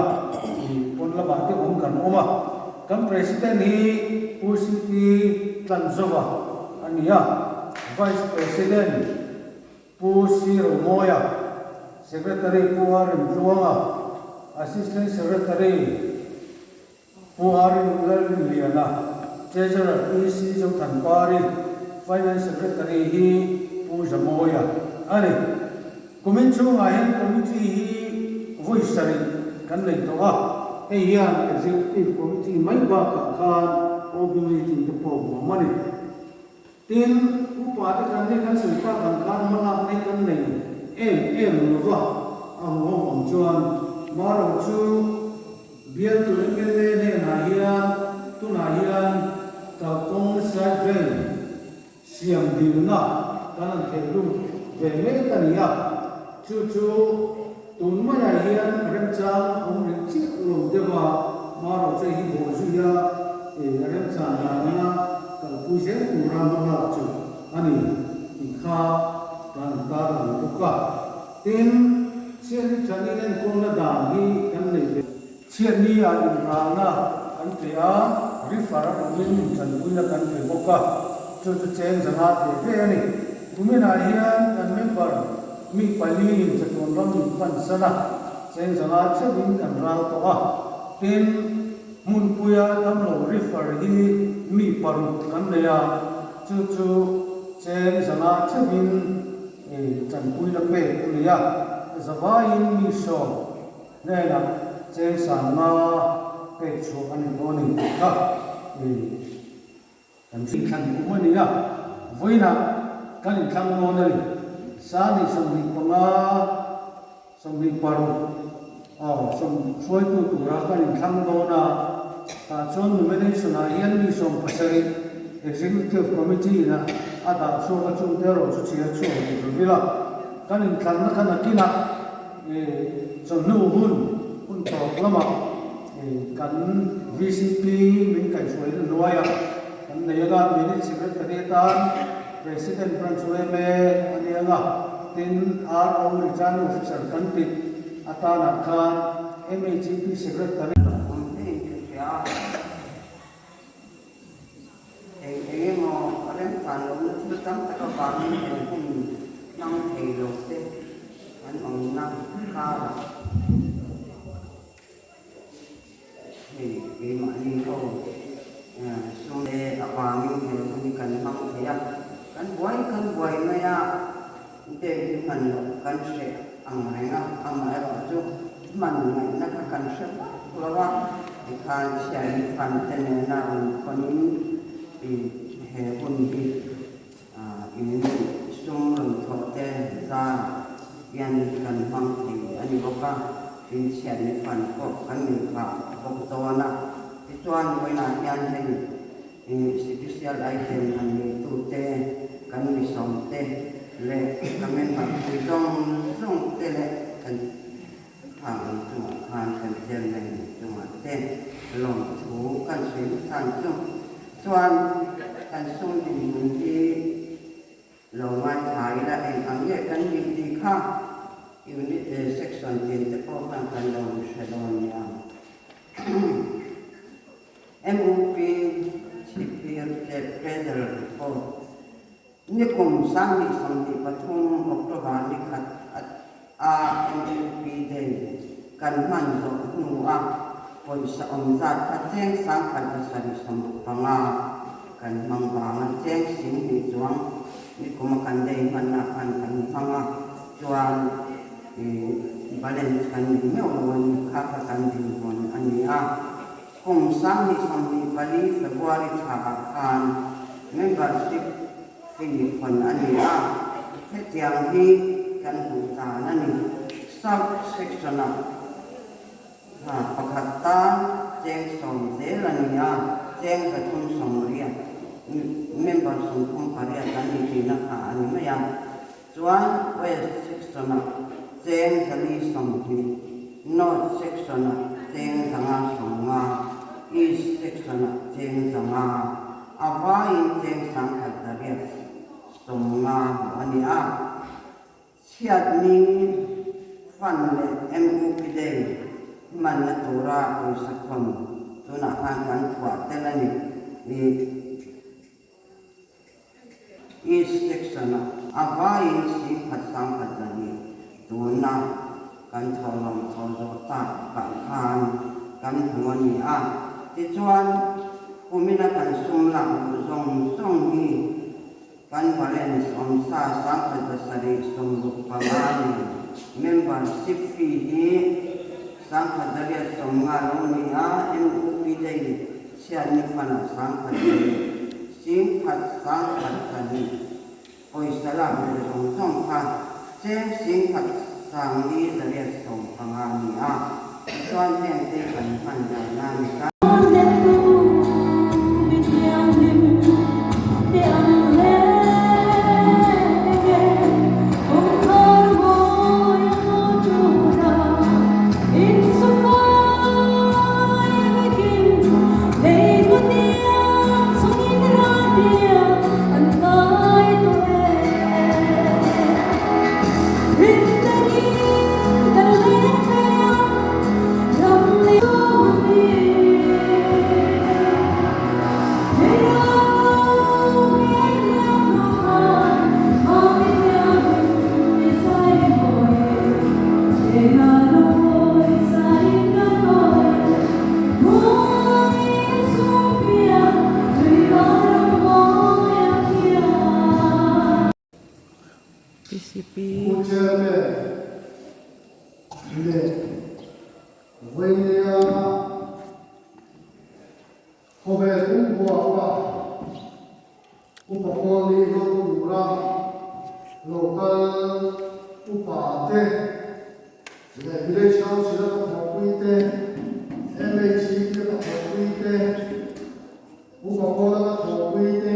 thì con là bạn cái ông cần ôm à cái president hi Pusiti Tanzova anh ấy vice president Pusiromoya Secretary Puharin Juanga, Assistant Secretary Puharin Liana, Treasurer EC Jong Thanpari, Finance Secretary Hi Pujamoya. Ani, Committee Ngahen Committee Hi Voicery kan lei to a ei hian executive committee mai ba ka khan organizing the program mani tin upa te kan ne kan silpa kan khan mala nei kan nei em no wa ang ho ang chuan maro chu bial tu le ne na hian tu na hian ta siam dil na kanan thelu ve me kania chu tun ma ya hian rem chang ong ri chi lo dewa ma ro che hi bo ju ya rem chang na kal pu se ku ra ma chu ani ikha kan ta ru ka tin chen chani len ko na da hi kan nei chen ni a in ra na an te a ri fa ra min chan ku na kan te boka chu chen janga te ani kumena hian kan member mi pali chaton ram pan sana chen janga chewin kan ral to a tin mun puya tam lo refer hi mi paru kan ne ya chu chen janga chewin chan pui la pe ku ya zawain mi so ne na chen sana pe chu ani oni ka kan sin kan ku ni ya voina kan khang no na sa ni som ni panga som ni paru som suai tu ra kan khang no na ta chon nomination a hian ni som pasari executive committee na ada so ka chung te ro chu chia chu ru vila kan khang na kan akina chon nu hun to lama kan VCP min kai suai no ya kan ne ga minute secretary tan President Pransueme anianga tin RO Regional Officer Kantit Atana Khan MAGP Secretary mo orang tanam betam tak bangun pun nang hello te an ong nang kara ni mani ko sunde awami ni kan mang ya kan buai maya de kan kan se angrenga amai ro man ngai na kan se lawa kan sia kan tenena konin di hebun di ini sumber hotel za yang kan mang di ani boka in sia ni kan ko kan ni ka boktoana ituan koina yan ni special item kan ni tu te kan ni som te le kamen ma dong te le kan hang tu kan kan jen le tu ma te long tu kan sin san tu chuan kan sung di mun di lo mai thai la en ang ye kan ni di kha unit section 10 te ko kan lo shadon ya MUP Chhipphir Upa ni kum sang ni som di pathum October ni khat MUP Day kan man zo nu a poi sa om zat kha cheng sang kan sari som panga kan mang bang cheng sim ni chuang ni kum kan dei man na kan panga chuan balance kan ni me on kha kan di mon ani a kum sang ni som ni bali February tha kan membership Philip kon ani a hetiang hi kan hu ta na ni sub section pakatan cheng som de la ni a cheng ka thun som ria member som kum paria kan ni na ka ani ma ya chuan west section cheng kali som ni north section cheng thanga som nga east section cheng thanga avai cheng sang khataria som nga ani a siat ni fan le MUP Day man na tura ko sakon tuna kan thwa telani ni east section avai si phatsang phatsani tuna kan tholom thozo ta kan humani a ti chuan kumina kan sumla zong ni kan balance on sa sang phatsari sum pamani membership fee ni sang phatsari sum nga lo ni a MUP Day sian ni phana sang phatsari sim phat sang phatsani oi salam song kha cheng sim phat sang ni zariya sum pangani a chuan hen te kan phan da na ni ka Hãy subscribe cho kênh Ghiền Mì Gõ để không bỏ lỡ về cũng bùa và Upa Pawl ni Mizoram local Upa te le village house la thopui te MHC te la thopui te Upa Pawl la thopui te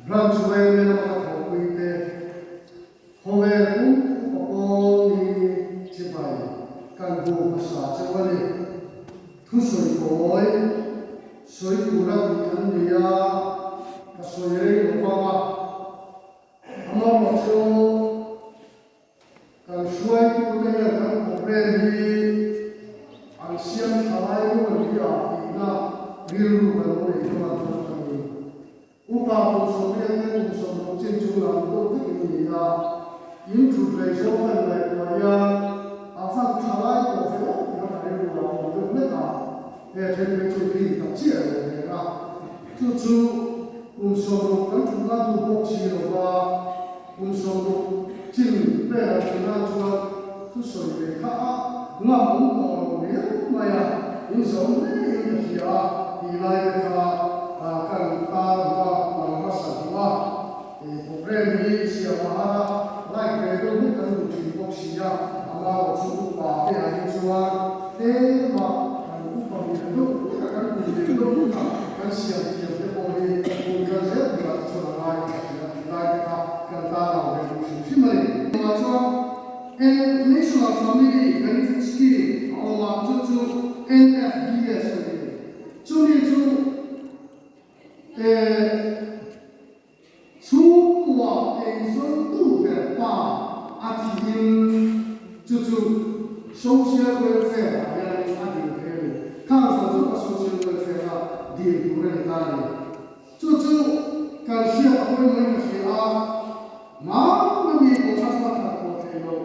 branch way la thopui te hove Upa Pawl ni chibai kan bu phasa chawani thu soi koi soi pura kan dia ka soi re lo pa ama mo so kan suai tu te kan problem hi ang siam thalai ko ni a na ril ru kan mo ni ma ta ni upa ko so pe ne ko so mo chen chu la ko te ni na in tu re so kan lai ko ya a fa thalai ko fe na ta ru la ko ne ta e te pe chu pi ta chi a ne na chu chu so kan tu na tu bo chi ro ba so chim pe la tu na tu tu so be kha nga mu ko ne ma ya in so ne in hi a di lai ka kan ta ba ma ma sa ba e program ni si a ma lai ke do ni kan tu chi bo chi ya ama o chu ba pe a ni chu a te ma kan ku pa ni do kan ku ni do kan si a ti a ko ni ku ga se ni la chu la lai ka kan ta la ve chu chi ma ni ma chu and national family benefit scheme our to NFBS chu ni chu chu wa en so tu be pa atin chu social welfare ya ni atin ke ka so chu social welfare la di tu re ta ni chu kan sia ko mai ma sia ma ma mi ko sa sa ta ko te lo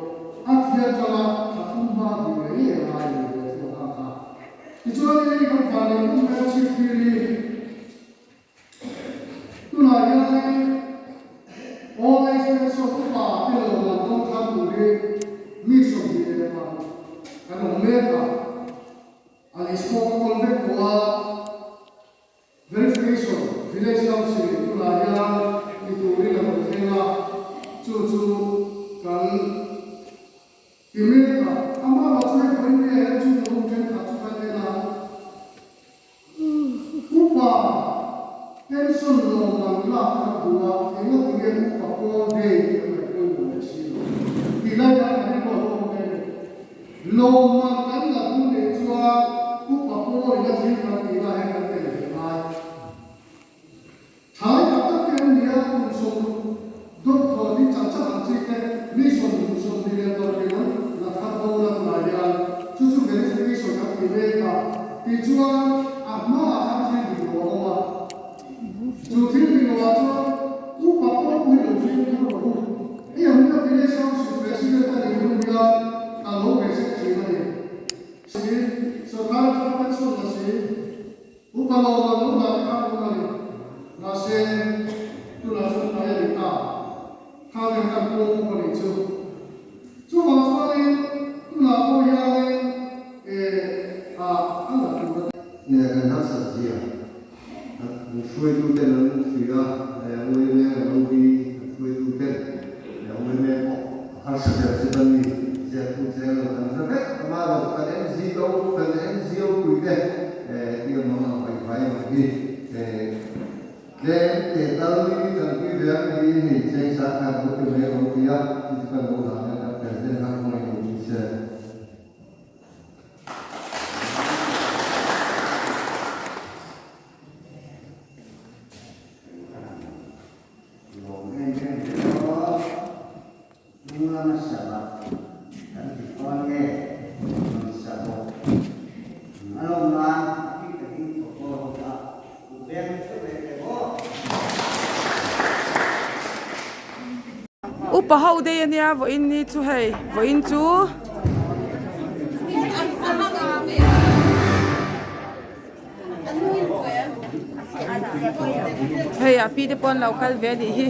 atia jala ta tu ba di re ya ai ni ko ta ta ti chu ni kan fa ni ku ma chi ki ri tu na ya ni all expense of pa te lo la ko ta tu ri mi so di re ma kan o me ka ali sko ko ve ko verification village council tu la ya ni tu ri la ko te na chu kan imeka ama ba chu ko ni e chu ko chen ka chu ka te na upa pension lo man la ka duwa e no ti ge upa ko de ko ko ni chi ti la ya ka ko ko ke lo man kan la ku de chua upa ko ni la chi ka ti la he ka te ma thai ka ta ke ni ya ku so doctor ni cha cha chi ke ni so ni le to ke no na ka ko na na ya chu verification ka ti ve ka ti chua a ma a chi ni ko ma chu ti ni ko wa chu upa ko ku ni lo chi ni ko e ya ni ka village house president ta ni ko ya a lo ke se chi ma ni so ka ka so na se upa lo ma ka ko ma ni na se tu la so na ya ni ta ka de ka ko ko ni chu ma so ni tu la ko ya ni an la tu ne kan ha sa ji a shui tu te nan fi da ngoi ne lo bi shui tu te ngoi ne ha sa ja se ban ni ja tu se lo kan sa ke ma lo ka en ji lo kan en ji o ku de ti ma ma pai pai ma ki le te tal ni kan ki ve ni ni che sa ka ko te me lo ki ya ti ka lo da na ka te na ko ni se Upa hau de ania vo in ni chu hei vo in chu hei a pi de pon local ve di hi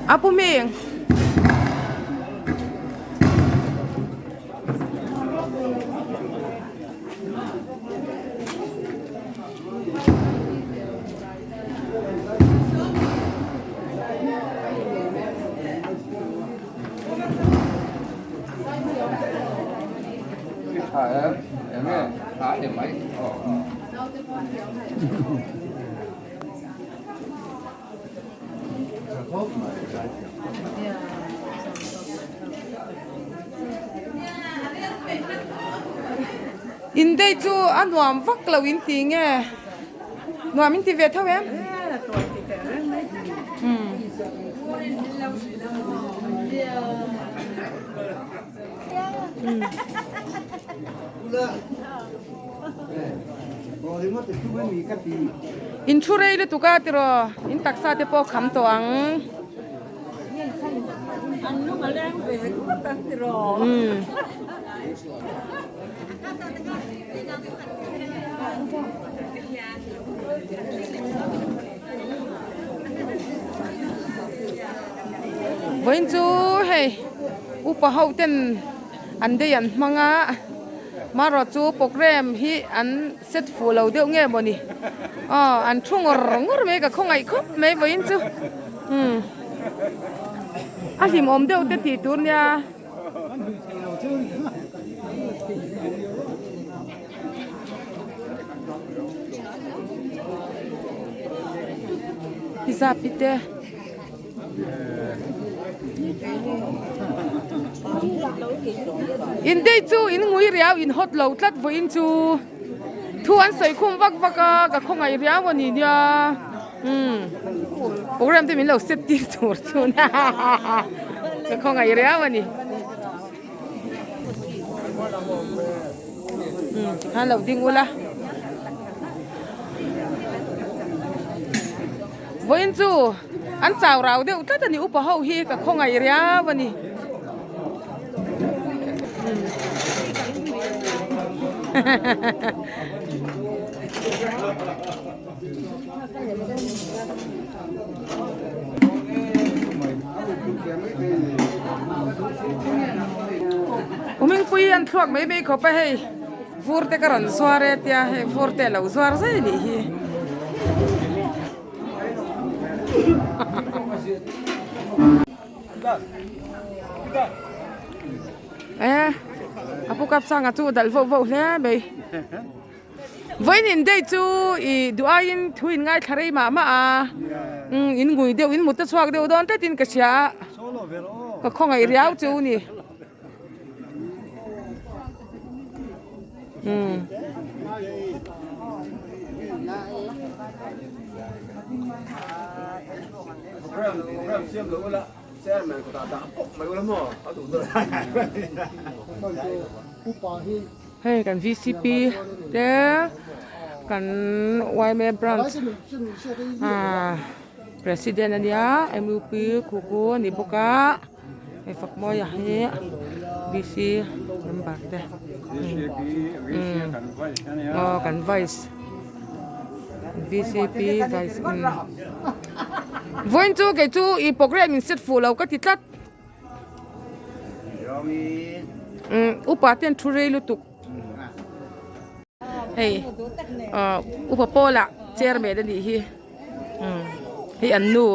Apu Ming. In đây chú ăn nuam vắt lâu in tí nghe nuam in tí về thôi em. In chu rei le tu ka tiro in taksa te po kham to ang. Anh lúc mà đang về cũng tăng tiro. Với chú hey upa hậu tên anh đây anh mang á mà rồi chú program hi anh set full lâu đeo nghe bọn đi anh chung ngor mấy cái không ai khóc mấy với chú anh thì ôm đeo tết thì tuôn nha pizza pite in đây chú in ngui riau in hot lâu tát với in chú thu anh sợi khung vác cả không ai riau vào nhỉ nha program thì mình lâu set đi tour chú na cả không ai riau vào nhỉ han lâu ding ula với in chú anh chào rau đều tất là upa hậu hi cả không ai riau vào nhỉ mình pui ăn thuốc mấy mấy có phải hay vur te karon soare tia hay vur te lau soar sai đi hi apu kap sang chu dal vo le be với nhìn đây chú i duain thuin ngay thari mà in ngui deu in mutta chuak deu don te tin ka sia ka khong ai riau chú ni hey kan VCP there kan YM branch president ania MUP kuku ni boka e fak mo ya he BC member te kan vice VCP vice voin chu ke chu i program in set full au ka ti tat upa ten thurei lu tuk hey upa Pawl la chairman ani hi hi annu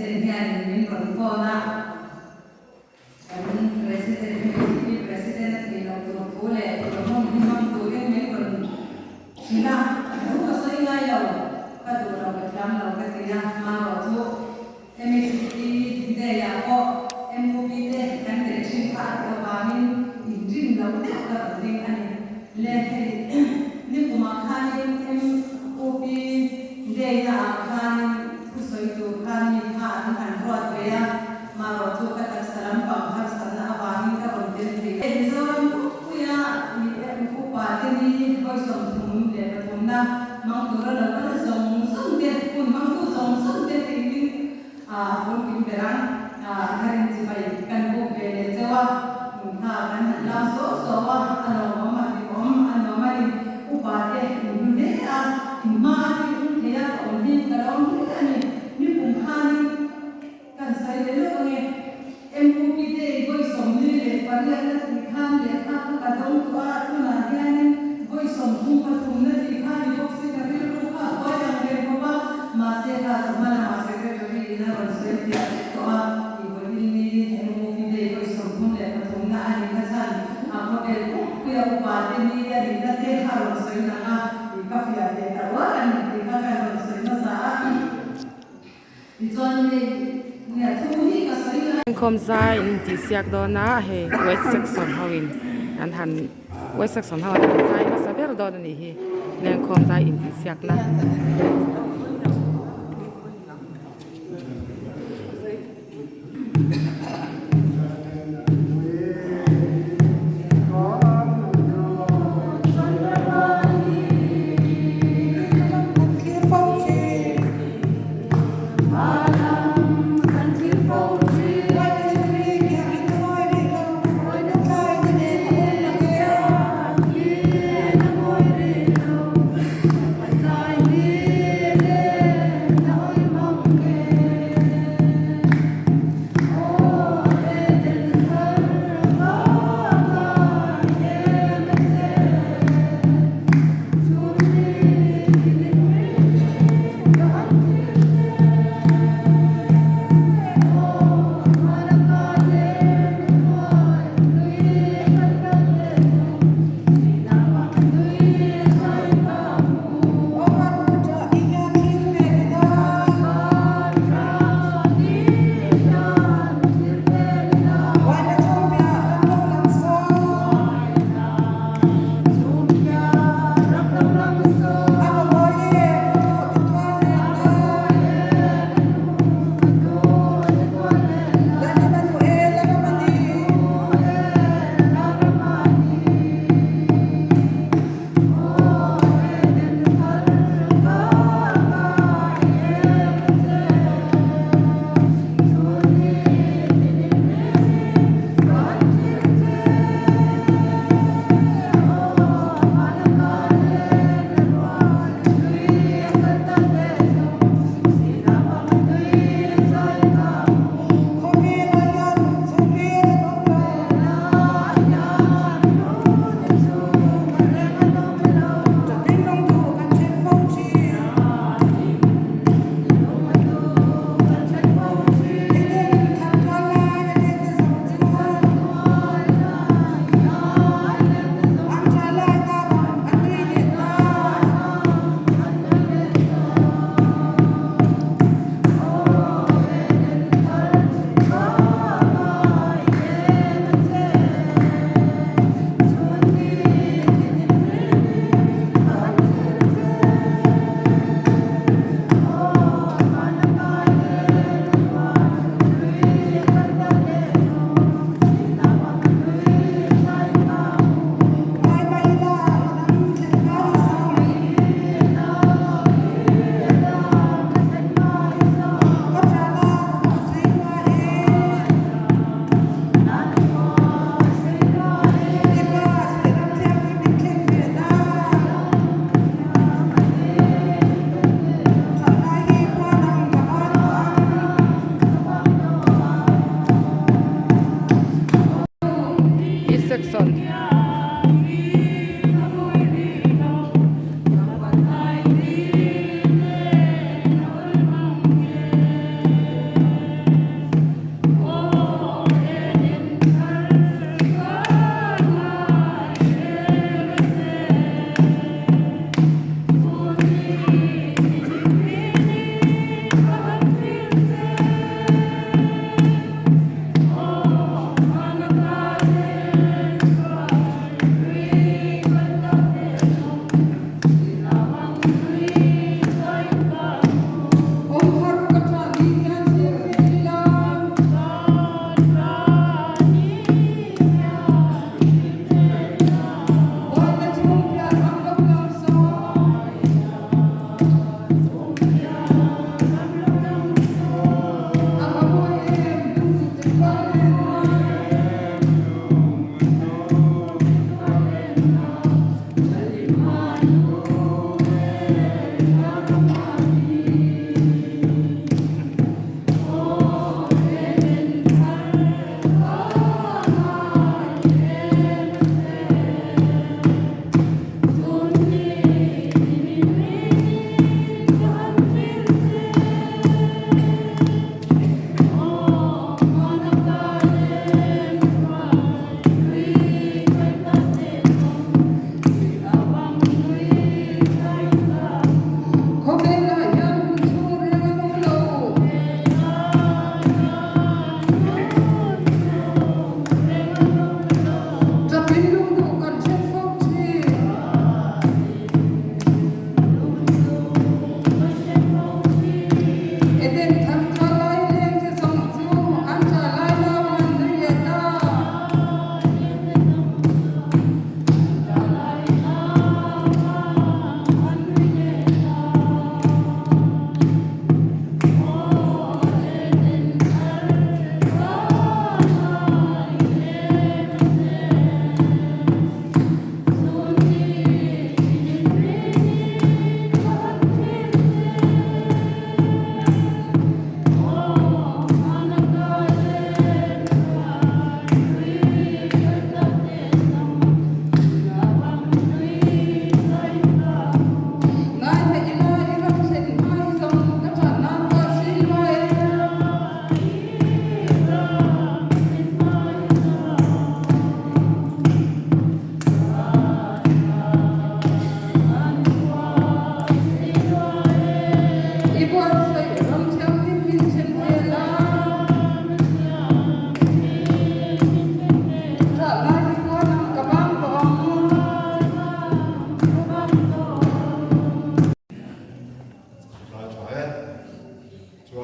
president yan min konfona ang president ni president ni no pole mo himang tulen min kon sila ano sa ingayaw kadura batlam no katiya maro to MUP Day ako MUP Day kan direction ka awamin indin law ka ding ani lehe ni kumakanin MUP Day na akanin kusoi tu kami kan kan buat bea maro tu kata salam panghar sana awamin ka bonten di Mizoram Upa Upa ni boisom thum le pathum na mang tura la ka song song de kun mang tu song song de ni pun kin berang harin sipai kan bu bele jawa ha kan la so wa ano ma di upa de ni ma di ya on di kalong ni pun khani kan sai le lo nge MUP Day boisom ni le parian na ti khan le ka ka dong tu na hian boisom thum pathum na ti khan ni box ka ri ru ka wa yang le ba ma se ka samana ma se ka ri na ron se ti to a i bo ni MUP Day boisom thum le pathum na ani ka san a ko el ku ya upa te ni ya ri na te ha ron se na a i ka fia te ta wa an ti ka ka ron se na sa i chon ni ne thu hi ka sai la khom zai in ti siak do na he west section hawin an han west section hawa zai na saber do ni hi len khom zai in ti siak na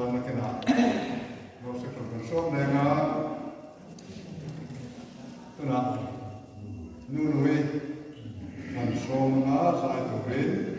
chuan na kena lo se kan shop ne nga tuna nu nui man shom na sai to rin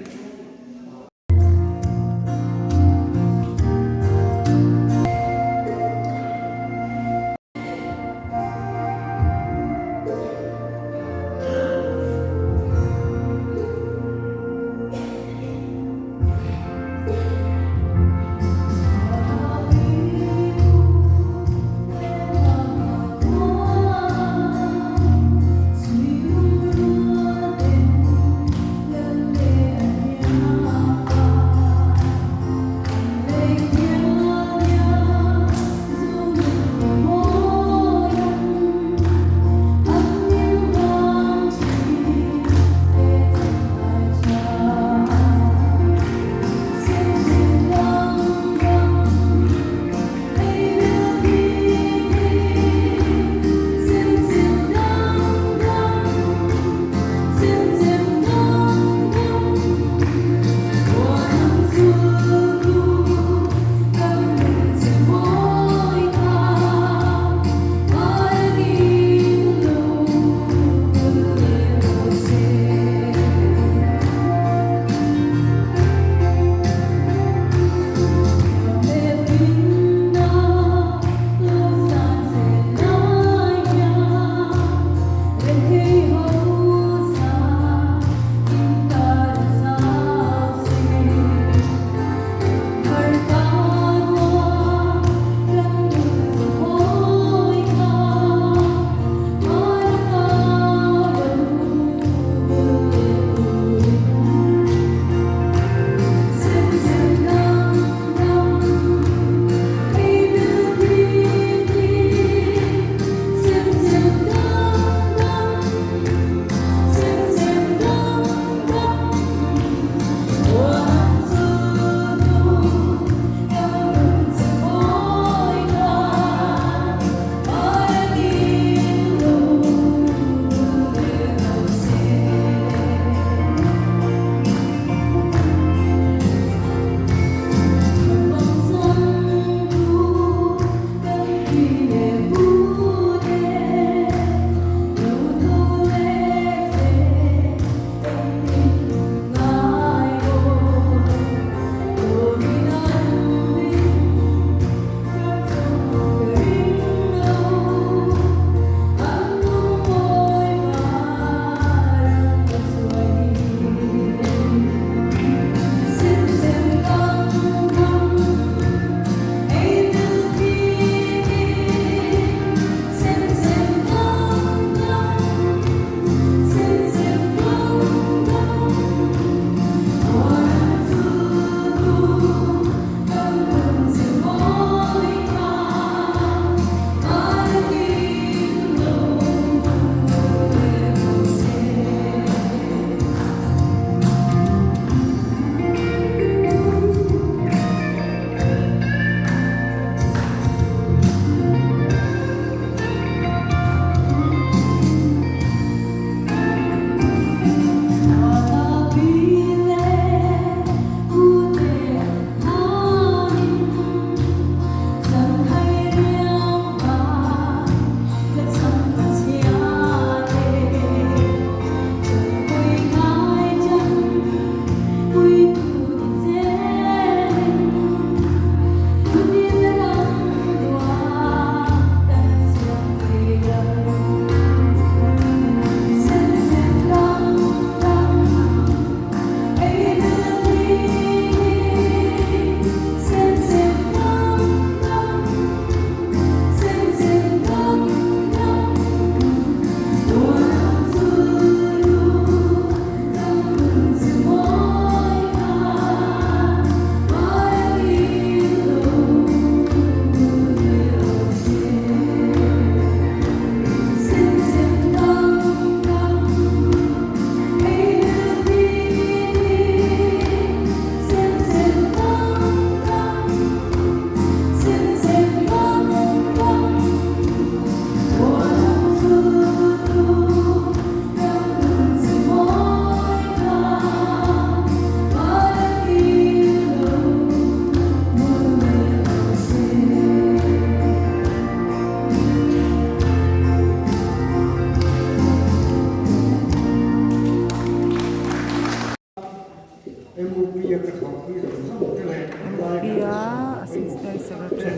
te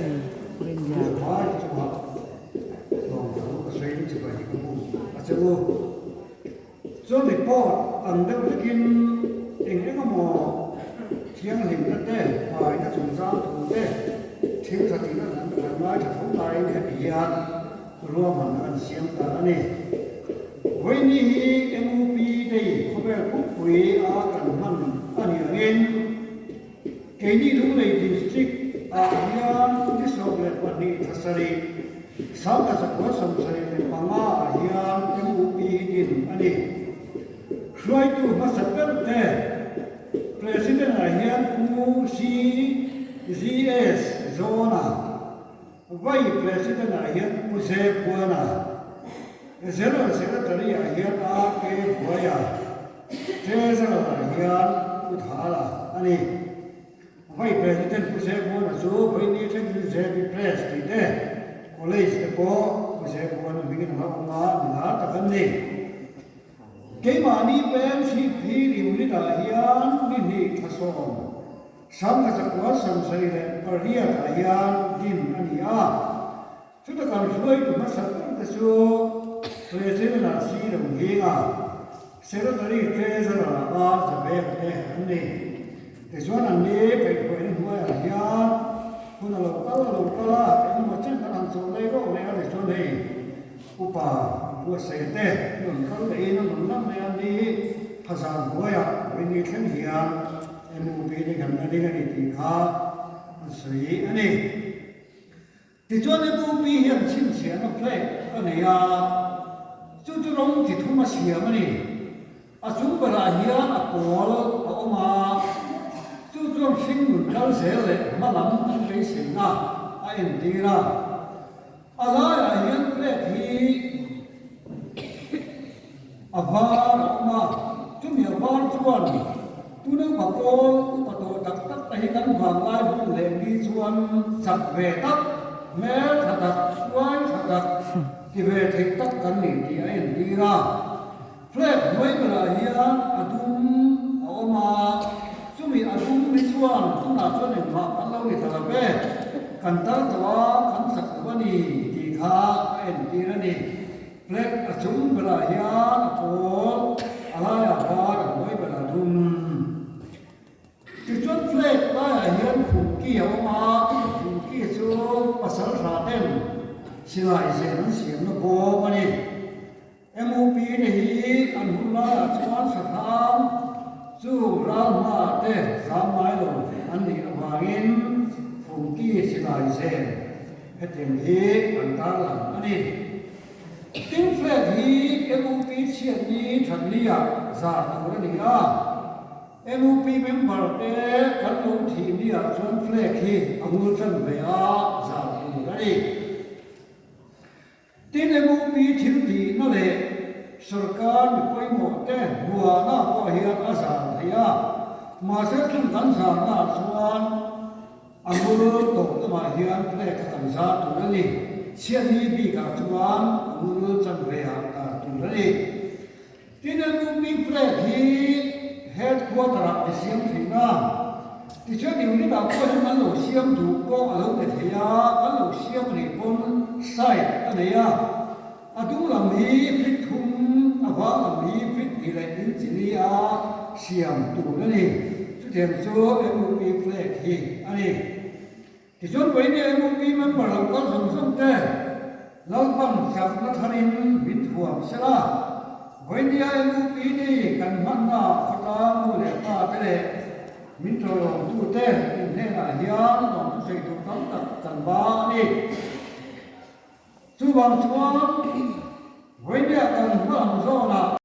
ni ba chu ha long ko sei ni chu ba ni ko a chu cho ni po an de kin eng eng mo thiang lim na te pai na chung sa tu te thil tha ti na an mai tha thong lai ne pia ro man an siam ta ani với ni MUP Day V-33 a kan man ani angin ke ni lu nei district a hian disoblet pani thasari sanga sakwa samsari te panga a hian MUP din ani hloi tu masapel te president a hian GS zona vice president a hian Puse Puana General Secretary ahian a ke buaya Treasurer ahian uthala ani Vice President Puse Puana chu bhai ni thei press ti de college te po Puse Puana bigin ma nga na ta kan ni ke ma ni pen si phi ri da ahian ni thasom sam ka chakwa sam sai le paria ahian din ani a chu ta kan hloi tu ma sak ta chu President a si rong hinga Secretary Treasurer a sa be te ani te chuan an ni pe ko ni hua a hian kuna lo kala en ma chen kan an so nei ro le a le chuan nei upa pu se te non kal le in non nam me an ni phasan boya we ni thlen hian MUP ni kan ani kan ti kha sei ani ti chuan MUP hian chin chian a play ani a chu rong ti thuma siam ani a chung bara hian a pol a oma chu sing mun kal sel le ma lam an le sin na a en tira a la ya hian le thi a var oma chu mi var chuan tu na ba pol pa to tak tak ta hi kan wang lai bu le ni chuan sak ve tak me tha tak suai tha tak ki ve thei tak kan ni ti a en tira flag noi bara hian adum a oma chumi adum ni chuan tu na chuan en ma kan lo ni thala ve kan tar tawa kan sak wani ti kha a en tira ni flag a chung bara hian a pol ala ya var noi bara dum ti chuan flag la ya hian khum ki a oma khum ki chu pasal ra ten silai se nan siam na bo mani MUP ni hi an hula chuan sa tham chu ral ma te sam mai lo an ni awangin khum ki silai se hetem hi an ta la ani tin flag hi MUP chian ni thamlia za tu ni a MUP member te kan lo thi ni a chuan flag hi angul chan ve a za tu ani tin MUP thil ti na le sarkar mi poi mo te bua na ko hian a sa thia ma se thun kan sa na chuan angul to ma hian flag kan sa tu ani chian ni bi ka chuan angul chan ve a ta tu ani tin MUP flag hi headquarter a siam thina ti chuan ni ni da ko han lo siam du ko a lo ne thia a lo siam ni kon sai ani a adu lam hi phit thum a wa lam hi phit ni le in chini a siam tu ani chu them chu MUP flag hi ani ti chuan poi ni MUP member lo ko som te lo pam sak na tharin min thuam sala poi ni MUP ni kan man na khata mu le ta te le min tho tu te in ne na hian non tu sei tu tam tak kan ba ni chu bang chuan với địa cần hưởng do là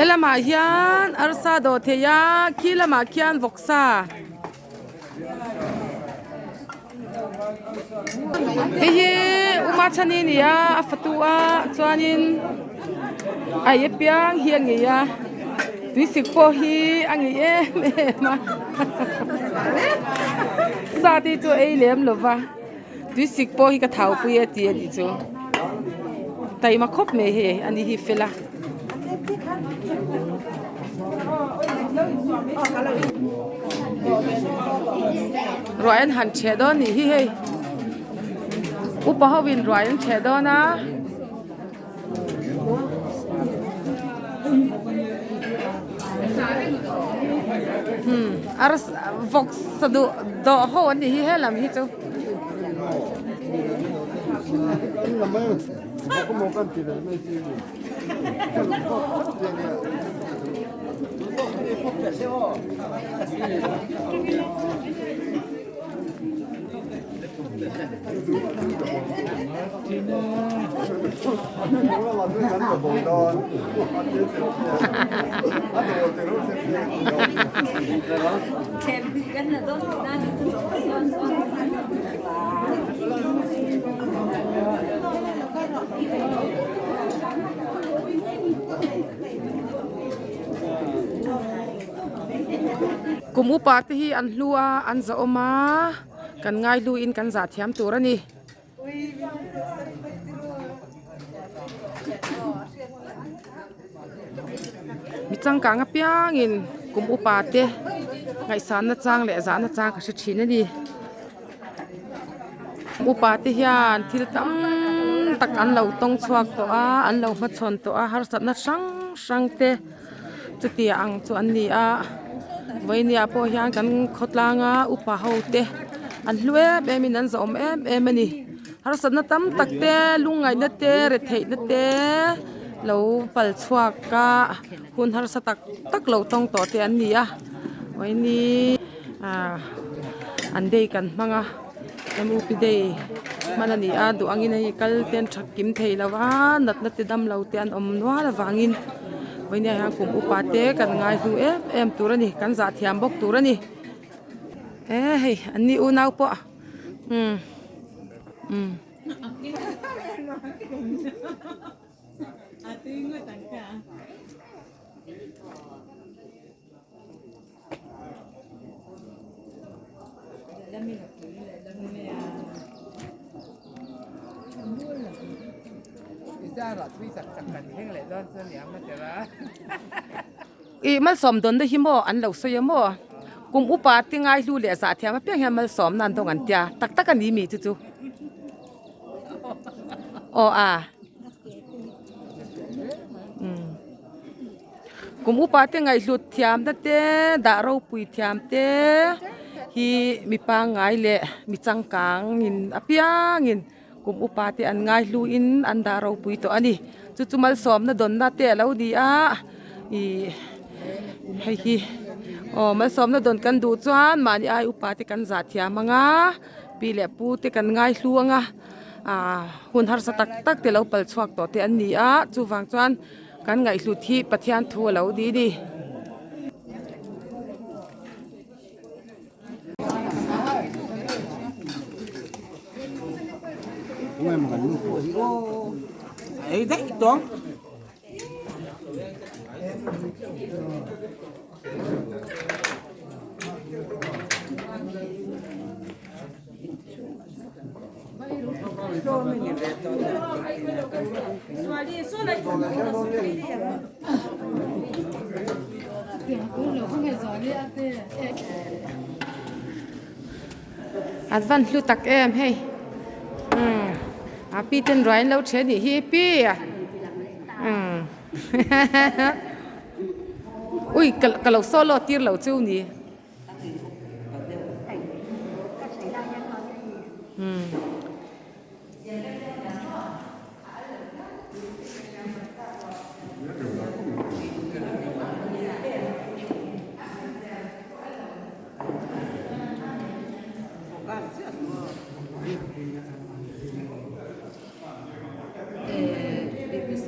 helama hian arsa do theya khilama khian voksa hi uma chani ni ya afatua chuanin ai piang hian nge ya tuisik po hi angi ma sa ti chu ei lem lova tuisik po hi ka thau pu ye ti di chu tai ma khop me he ani hi fela Ryan han chedon ni hi he upa hawin Ryan chedona ars vox sadu do ho ni hi helam hi chu kum upa te hi an hlua an za oma kan ngai lu in kan za thiam tur ani mi chang ka nga piang in kum upa te ngai san na chang le za na chang ka shi thin ani upa te hian thil tam tak an lo tong chuak to a an lo ma chon to a har sat na sang te chuti ang chu an ni a voinia po hian kan khotlanga upa ho te an hlue be min an zom em ani har sat na tam tak te lungai na te re thei na te lo pal chuak ka hun har sa tak lo tong to te an ni a voini an dei kan manga MUP Day manani a du angin hi kal ten thak kim thei lawa nat na te dam lo te an om noa la wangin voinia ha kum upa te kan ngai hu em turani kan za thiam bok turani hei anni u nau po ลอดทุยจักกันเฮงเลยดอนเสนียมันจะละอีมันสมดนได้หิมอันเหล่าเสียมกุมอุปาติง่ายรู้เหลือสาเทียมาเพียงแค่มันสมนั่นตรงอันเดียตักกันนี้มีจู่อ๋อกุมอุปาติง่ายรู้เทียมตั้งแต่ดาเราปุยเทียมเตฮีมีปางง่ายเละมีจังกังอินอภิยังอินกุมอุปาติอันง่ายรู้อินอันดาเราปุยตัวอันนี้จู่ๆมันสมนั่นดนน่าเตะแล้วดีอีให้ฮีมันสมนั่นดนกันดูจวนมานี่อุปาติกันจัดเทียมังปีเล็บปูติกันง่ายรู้หุ่นหาสตักเตะเราเปิดชวกต่อเตะอันนี้จู่ฟังจวนกันง่ายรู้ที่ปะเทียนทัวแล้วดีấy đấy toánอัดวันลูตักเฮ้ยปีเต็นร้อยแล้วเชนี่ฮีปีอุ้ยกะเราโซโล่ตีเราจูนี่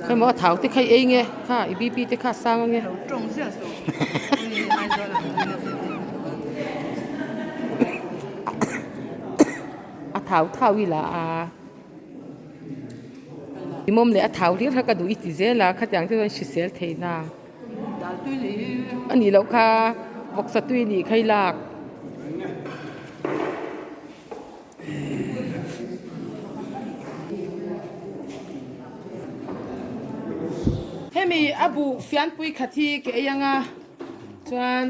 ใครมาถาวที่ใครเองไงค่ะอีบีที่ข้าสร้างไงถาววิลาอีมุมเลยถาวที่ถ้ากระดูอิติเซล่ะขัดอย่างที่เราชิเซลเทน่าอันนี้เราค่ะบอกสตุยนี่ใครลากเฮ้มีอบูฟิอันปุยขัดที่เกยังจวน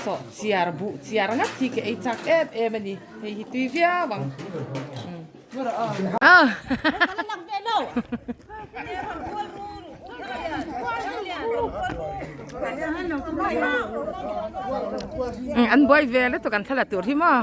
สอเจียร์บุเจียร์งัดที่เกยจักมันนี่เฮ้ยตุยเฟียวังอันบอยเวลแล้วตัวกันทละตัวที่มา